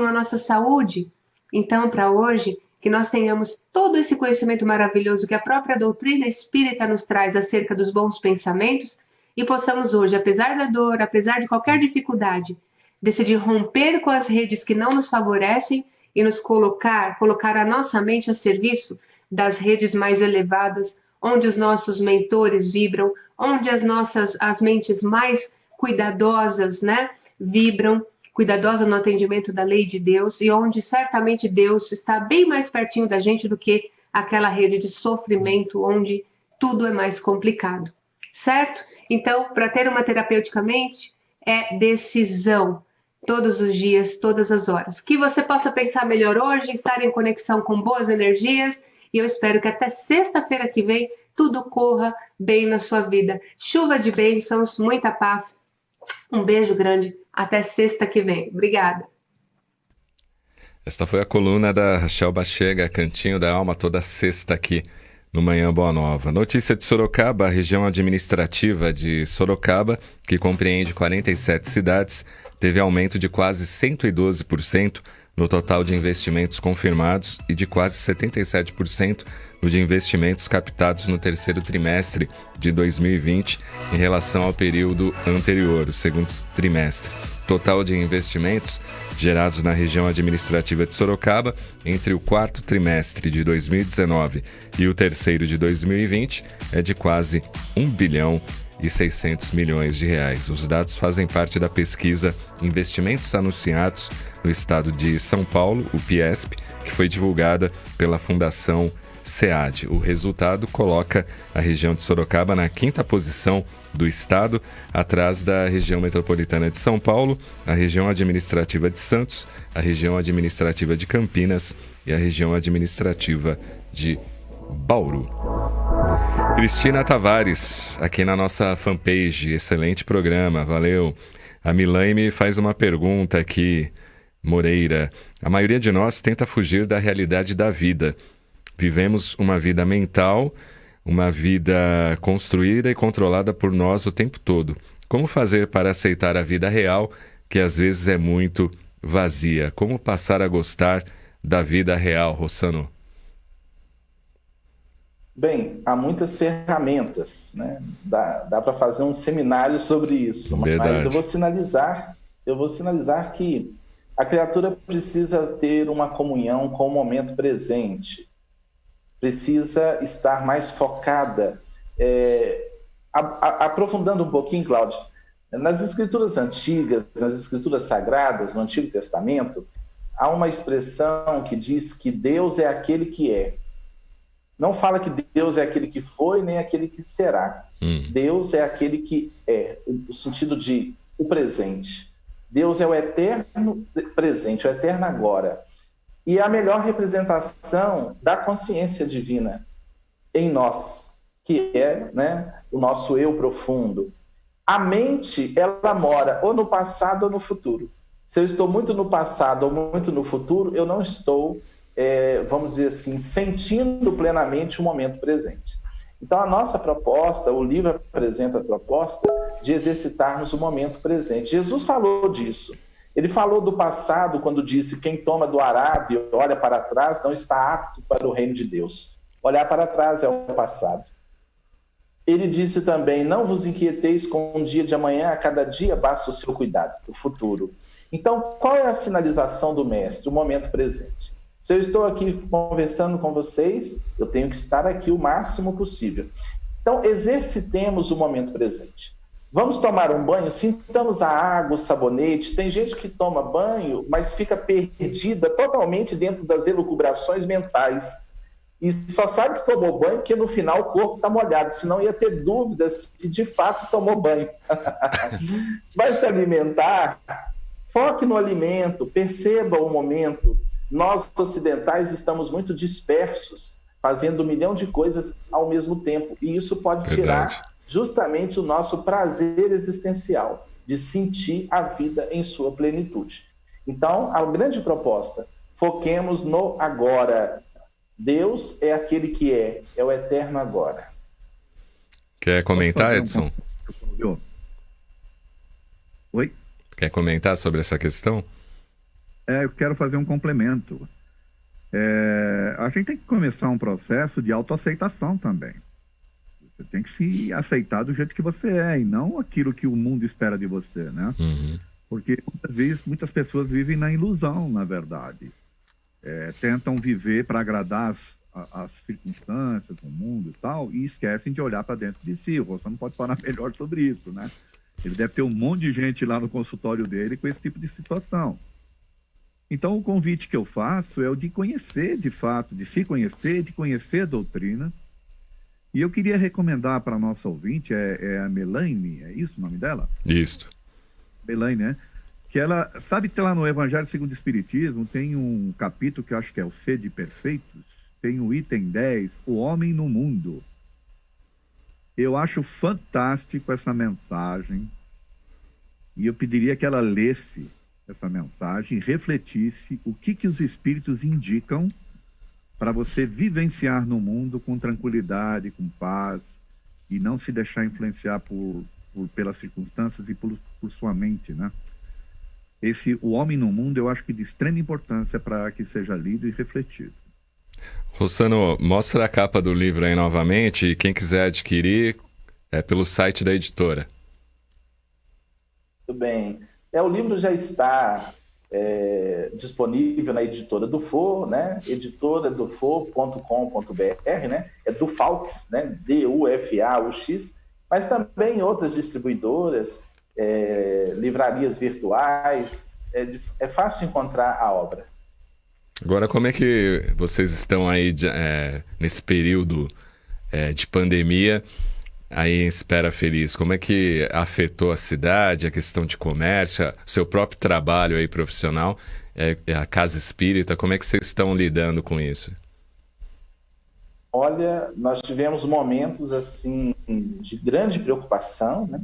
a nossa saúde. Então, para hoje, que nós tenhamos todo esse conhecimento maravilhoso que a própria doutrina espírita nos traz acerca dos bons pensamentos e possamos hoje, apesar da dor, apesar de qualquer dificuldade, decidir romper com as redes que não nos favorecem e nos colocar a nossa mente a serviço das redes mais elevadas, onde os nossos mentores vibram, onde as mentes mais cuidadosas, né, vibram, cuidadosa no atendimento da lei de Deus e onde certamente Deus está bem mais pertinho da gente do que aquela rede de sofrimento onde tudo é mais complicado, certo? Então, para ter uma terapeuticamente, é decisão, todos os dias, todas as horas. Que você possa pensar melhor hoje, estar em conexão com boas energias, e eu espero que até sexta-feira que vem tudo corra bem na sua vida. Chuva de bênçãos, muita paz. Um beijo grande, até sexta que vem. Obrigada. Esta foi a coluna da Rachel Bachega, Cantinho da Alma, toda sexta aqui no Manhã Boa Nova. Notícia de Sorocaba: a região administrativa de Sorocaba, que compreende 47 cidades, teve aumento de quase 112% no total de investimentos confirmados e de quase 77% no de investimentos captados no terceiro trimestre de 2020 em relação ao período anterior, o segundo trimestre. Total de investimentos gerados na região administrativa de Sorocaba entre o quarto trimestre de 2019 e o terceiro de 2020 é de quase 1 bilhão e 600 milhões de reais. Os dados fazem parte da pesquisa Investimentos Anunciados no Estado de São Paulo, o PIESP, que foi divulgada pela Fundação SEAD. O resultado coloca a região de Sorocaba na 5ª posição do estado, atrás da região metropolitana de São Paulo, a região administrativa de Santos, a região administrativa de Campinas e a região administrativa de Bauru. Cristina Tavares, aqui na nossa fanpage, excelente programa, valeu. A Milaime faz uma pergunta aqui, Moreira. A maioria de nós tenta fugir da realidade da vida. Vivemos uma vida mental, uma vida construída e controlada por nós o tempo todo. Como fazer para aceitar a vida real, que às vezes é muito vazia? Como passar a gostar da vida real, Rossano? Bem, há muitas ferramentas, né? Dá para fazer um seminário sobre isso. Verdade. Mas eu vou sinalizar que a criatura precisa ter uma comunhão com o momento presente. Precisa estar mais focada. Aprofundando um pouquinho, Cláudio, nas escrituras antigas, nas escrituras sagradas, no Antigo Testamento, há uma expressão que diz que Deus é aquele que é. Não fala que Deus é aquele que foi, nem aquele que será. Deus é aquele que é, no sentido de o presente. Deus é o eterno presente, o eterno agora. E é a melhor representação da consciência divina em nós, que é, né, o nosso eu profundo. A mente, ela mora ou no passado ou no futuro. Se eu estou muito no passado ou muito no futuro, eu não estou, vamos dizer assim, sentindo plenamente o momento presente. Então, a nossa proposta, o livro apresenta a proposta de exercitarmos o momento presente. Jesus falou disso. Ele falou do passado quando disse: quem toma do arado e olha para trás não está apto para o reino de Deus. Olhar para trás é o passado. Ele disse também: não vos inquieteis com o dia de amanhã, a cada dia basta o seu cuidado, o futuro. Então, qual é a sinalização do mestre? O momento presente. Se eu estou aqui conversando com vocês, eu tenho que estar aqui o máximo possível. Então, exercitemos o momento presente. Vamos tomar um banho, sintamos a água, o sabonete. Tem gente que toma banho, mas fica perdida totalmente dentro das elucubrações mentais. E só sabe que tomou banho porque no final o corpo está molhado, senão ia ter dúvidas se de fato tomou banho. Vai se alimentar, foque no alimento, perceba o momento. Nós, ocidentais, estamos muito dispersos, fazendo 1 milhão de coisas ao mesmo tempo. E isso pode tirar justamente o nosso prazer existencial, de sentir a vida em sua plenitude. Então, a grande proposta, foquemos no agora. Deus é aquele que é o eterno agora. Quer comentar, Edson? Oi? Quer comentar sobre essa questão? Eu quero fazer um complemento. A gente tem que começar um processo de autoaceitação também. Você tem que se aceitar do jeito que você é e não aquilo que o mundo espera de você, né? Porque muitas vezes muitas pessoas vivem na ilusão, na verdade. Tentam viver para agradar as circunstâncias, o mundo e tal, e esquecem de olhar para dentro de si. Você não pode falar melhor sobre isso, né? Ele deve ter um monte de gente lá no consultório dele com esse tipo de situação. Então, o convite que eu faço é o de conhecer, de fato, de se conhecer, de conhecer a doutrina. E eu queria recomendar para a nossa ouvinte, é a Melaine, é isso o nome dela? Isso. Melaine, né? Que ela, sabe que lá no Evangelho segundo o Espiritismo tem um capítulo que eu acho que é o Sede Perfeitos, tem o item 10, o homem no mundo. Eu acho fantástico essa mensagem e eu pediria que ela lesse essa mensagem e refletisse o que os espíritos indicam para você vivenciar no mundo com tranquilidade, com paz e não se deixar influenciar pelas circunstâncias e por sua mente, né? O homem no mundo eu acho que de extrema importância para que seja lido e refletido. Rossano, mostra a capa do livro aí novamente e quem quiser adquirir é pelo site da editora. Muito bem. O livro já está disponível na editora Dufour, né? editoradufour.com.br, né? É Dufaux, né? D-U-F-A-U-X, mas também em outras distribuidoras, livrarias virtuais, é fácil encontrar a obra. Agora, como é que vocês estão aí nesse período de pandemia, aí em Espera Feliz? Como é que afetou a cidade, a questão de comércio, seu próprio trabalho aí profissional, a Casa Espírita? Como é que vocês estão lidando com isso? Olha, nós tivemos momentos assim de grande preocupação, né?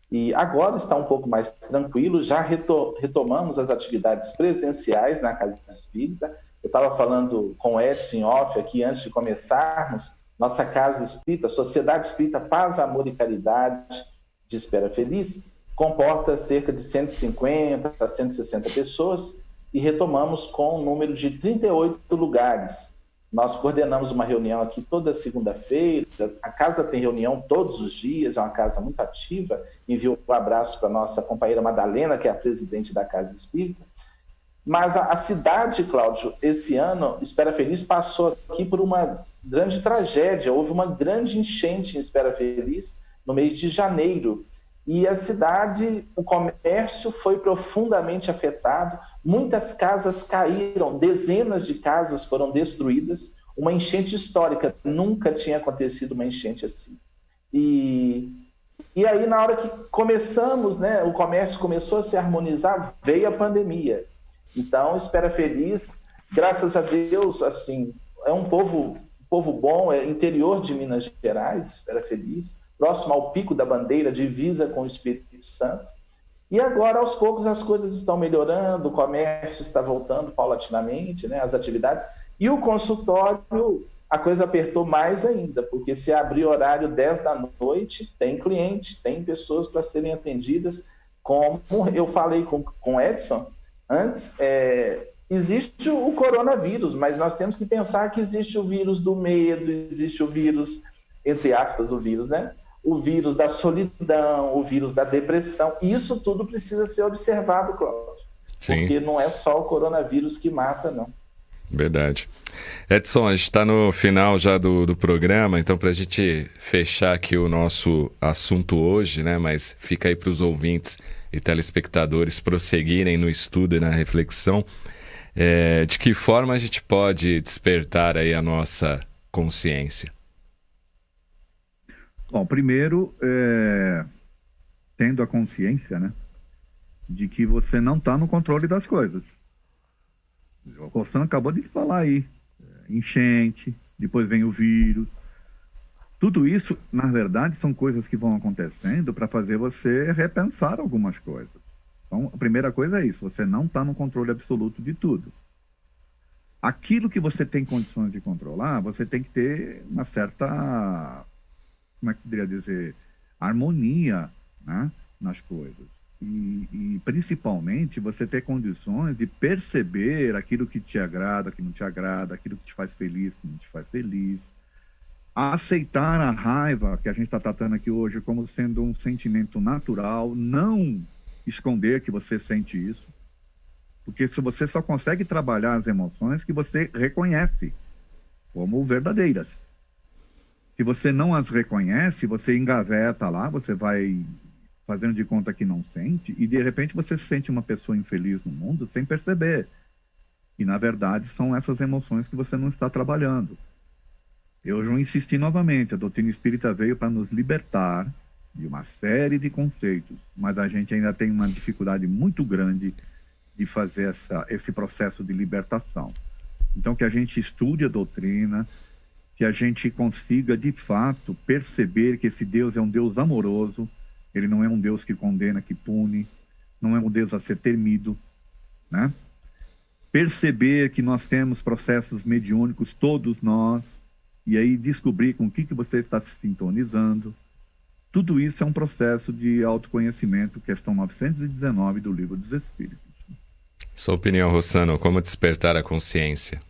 E agora está um pouco mais tranquilo, já retomamos as atividades presenciais na Casa Espírita. Eu estava falando com o Edson off aqui antes de começarmos. Nossa Casa Espírita, Sociedade Espírita Paz, Amor e Caridade de Espera Feliz, comporta cerca de 150 a 160 pessoas e retomamos com um número de 38 lugares. Nós coordenamos uma reunião aqui toda segunda-feira, a casa tem reunião todos os dias, é uma casa muito ativa. Envio um abraço para a nossa companheira Madalena, que é a presidente da Casa Espírita. Mas a cidade, Cláudio, esse ano, Espera Feliz passou aqui por uma grande tragédia. Houve uma grande enchente em Espera Feliz no mês de janeiro. E a cidade, o comércio foi profundamente afetado, muitas casas caíram, dezenas de casas foram destruídas, uma enchente histórica, nunca tinha acontecido uma enchente assim. E aí, na hora que começamos, né, o comércio começou a se harmonizar, veio a pandemia. Então, Espera Feliz, graças a Deus, assim, é um povo bom, é interior de Minas Gerais, Espera Feliz, próximo ao Pico da Bandeira, divisa com o Espírito Santo. E agora, aos poucos, as coisas estão melhorando, o comércio está voltando paulatinamente, né, as atividades. E o consultório, a coisa apertou mais ainda, porque se abrir horário 10 da noite, tem cliente, tem pessoas para serem atendidas. Como eu falei com o Edson antes, existe o coronavírus, mas nós temos que pensar que existe o vírus do medo, existe o vírus, entre aspas, o vírus, né? O vírus da solidão, o vírus da depressão. Isso tudo precisa ser observado, Cláudio. Sim. Porque não é só o coronavírus que mata, não. Verdade. Edson, a gente está no final já do programa, então para a gente fechar aqui o nosso assunto hoje, né? Mas fica aí para os ouvintes e telespectadores prosseguirem no estudo e na reflexão, de que forma a gente pode despertar aí a nossa consciência? Bom, primeiro, tendo a consciência, né, de que você não está no controle das coisas. O Rossano acabou de falar aí, enchente, depois vem o vírus. Tudo isso, na verdade, são coisas que vão acontecendo para fazer você repensar algumas coisas. Então, a primeira coisa é isso, você não está no controle absoluto de tudo. Aquilo que você tem condições de controlar, você tem que ter uma certa, como é que eu poderia dizer, harmonia, né, nas coisas. E principalmente você ter condições de perceber aquilo que te agrada, que não te agrada, aquilo que te faz feliz, que não te faz feliz. Aceitar a raiva, que a gente está tratando aqui hoje, como sendo um sentimento natural, não esconder que você sente isso, porque se você só consegue trabalhar as emoções que você reconhece como verdadeiras. Se você não as reconhece, você engaveta lá, você vai fazendo de conta que não sente, e de repente você se sente uma pessoa infeliz no mundo sem perceber. E na verdade são essas emoções que você não está trabalhando. Eu já insisti novamente, a doutrina espírita veio para nos libertar de uma série de conceitos, mas a gente ainda tem uma dificuldade muito grande de fazer esse processo de libertação. Então que a gente estude a doutrina, que a gente consiga de fato perceber que esse Deus é um Deus amoroso, ele não é um Deus que condena, que pune, não é um Deus a ser temido, né? Perceber que nós temos processos mediúnicos, todos nós, e aí descobrir com o que você está se sintonizando. Tudo isso é um processo de autoconhecimento, questão 919 do Livro dos Espíritos. Sua opinião, Rossano, como despertar a consciência?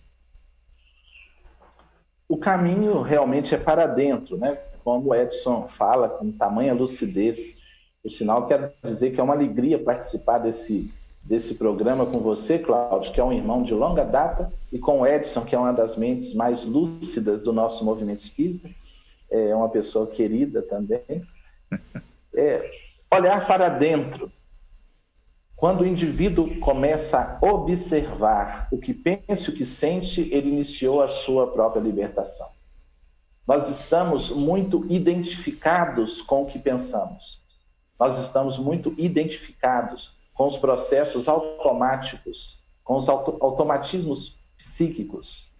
O caminho realmente é para dentro, né? Como o Edson fala, com tamanha lucidez. O sinal quer dizer que é uma alegria participar desse programa com você, Cláudio, que é um irmão de longa data, e com o Edson, que é uma das mentes mais lúcidas do nosso movimento espírita, é uma pessoa querida também. Olhar para dentro. Quando o indivíduo começa a observar o que pensa e o que sente, ele iniciou a sua própria libertação. Nós estamos muito identificados com o que pensamos. Nós estamos muito identificados com os processos automáticos, com os automatismos psíquicos.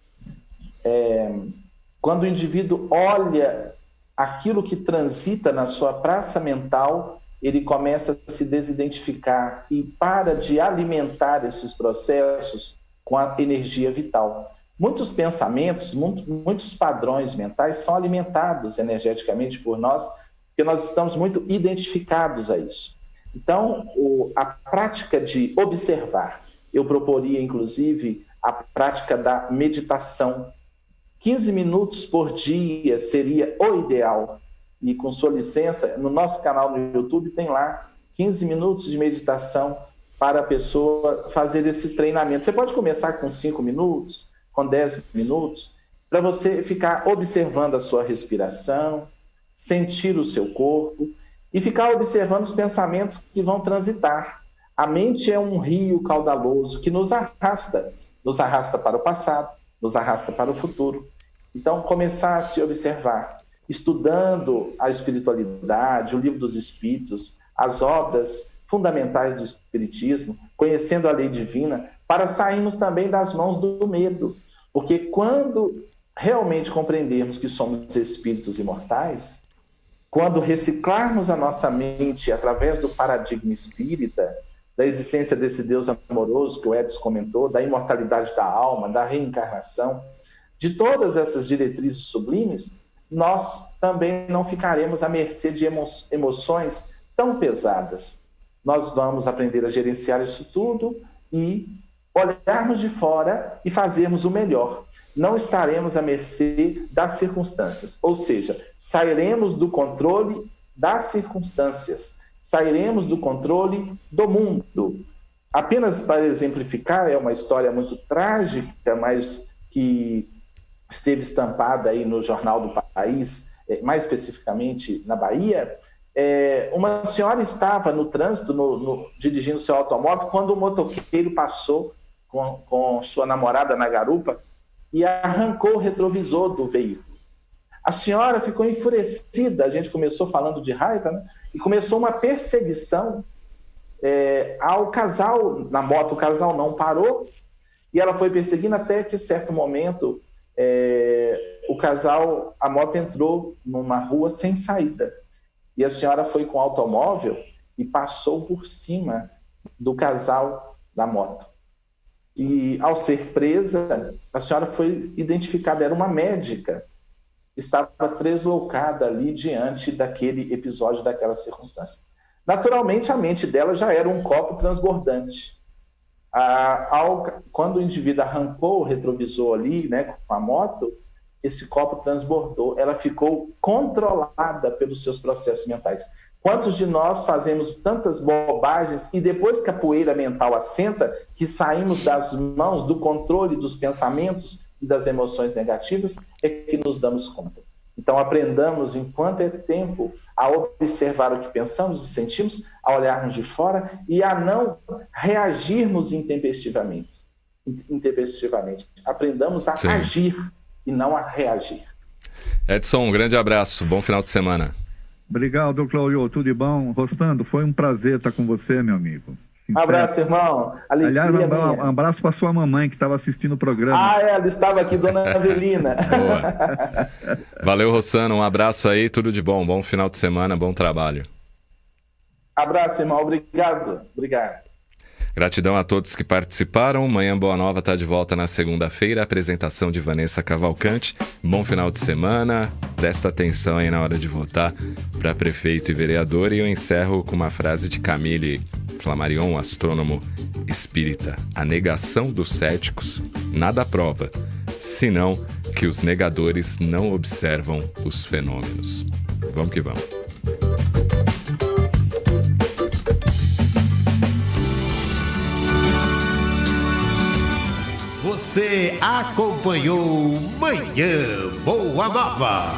Quando o indivíduo olha aquilo que transita na sua praça mental, ele começa a se desidentificar e para de alimentar esses processos com a energia vital. Muitos pensamentos, muitos padrões mentais são alimentados energeticamente por nós, porque nós estamos muito identificados a isso. Então, a prática de observar, eu proporia, inclusive, a prática da meditação. 15 minutos por dia seria o ideal. E, com sua licença, no nosso canal no YouTube tem lá 15 minutos de meditação para a pessoa fazer esse treinamento. Você pode começar com 5 minutos, com 10 minutos, para você ficar observando a sua respiração, sentir o seu corpo e ficar observando os pensamentos que vão transitar. A mente é um rio caudaloso que nos arrasta para o passado, nos arrasta para o futuro. Então, começar a se observar, estudando a espiritualidade, o Livro dos Espíritos, as obras fundamentais do Espiritismo, conhecendo a lei divina, para sairmos também das mãos do medo. Porque quando realmente compreendermos que somos espíritos imortais, quando reciclarmos a nossa mente através do paradigma espírita, da existência desse Deus amoroso que o Edson comentou, da imortalidade da alma, da reencarnação, de todas essas diretrizes sublimes, nós também não ficaremos à mercê de emoções tão pesadas. Nós vamos aprender a gerenciar isso tudo e olharmos de fora e fazermos o melhor. Não estaremos à mercê das circunstâncias, ou seja, sairemos do controle das circunstâncias, sairemos do controle do mundo. Apenas para exemplificar, é uma história muito trágica, mas que esteve estampada aí no Jornal do País, mais especificamente na Bahia. Uma senhora estava no trânsito, dirigindo seu automóvel, quando o motoqueiro passou com sua namorada na garupa e arrancou o retrovisor do veículo. A senhora ficou enfurecida, a gente começou falando de raiva, né? E começou uma perseguição ao casal na moto. O casal não parou e ela foi perseguindo até que, em certo momento, a moto entrou numa rua sem saída. E a senhora foi com o automóvel e passou por cima do casal da moto. E, ao ser presa, a senhora foi identificada, era uma médica, estava deslocada ali diante daquele episódio, daquela circunstância. Naturalmente, a mente dela já era um copo transbordante. Quando o indivíduo arrancou o retrovisor ali, né, com a moto, esse copo transbordou, ela ficou controlada pelos seus processos mentais. Quantos de nós fazemos tantas bobagens e depois que a poeira mental assenta, que saímos das mãos do controle dos pensamentos e das emoções negativas, é que nos damos conta. Então, aprendamos, enquanto é tempo, a observar o que pensamos e sentimos, a olharmos de fora e a não reagirmos intempestivamente. Aprendamos a agir e não a reagir. Edson, um grande abraço. Bom final de semana. Obrigado, Cláudio. Tudo de bom? Rostando, foi um prazer estar com você, meu amigo. Um abraço, irmão. Aliás, um abraço para sua mamãe que estava assistindo o programa. Ela estava aqui, dona Avelina. Boa. Valeu, Rossano. Um abraço aí, tudo de bom. Bom final de semana, bom trabalho. Abraço, irmão. Obrigado. Gratidão a todos que participaram. Manhã Boa Nova está de volta na segunda-feira. Apresentação de Vanessa Cavalcante. Bom final de semana. Presta atenção aí na hora de votar para prefeito e vereador. E eu encerro com uma frase de Camille Flammarion, astrônomo espírita. A negação dos céticos nada prova, senão que os negadores não observam os fenômenos. Vamos que vamos. Você acompanhou Manhã Boa Nova.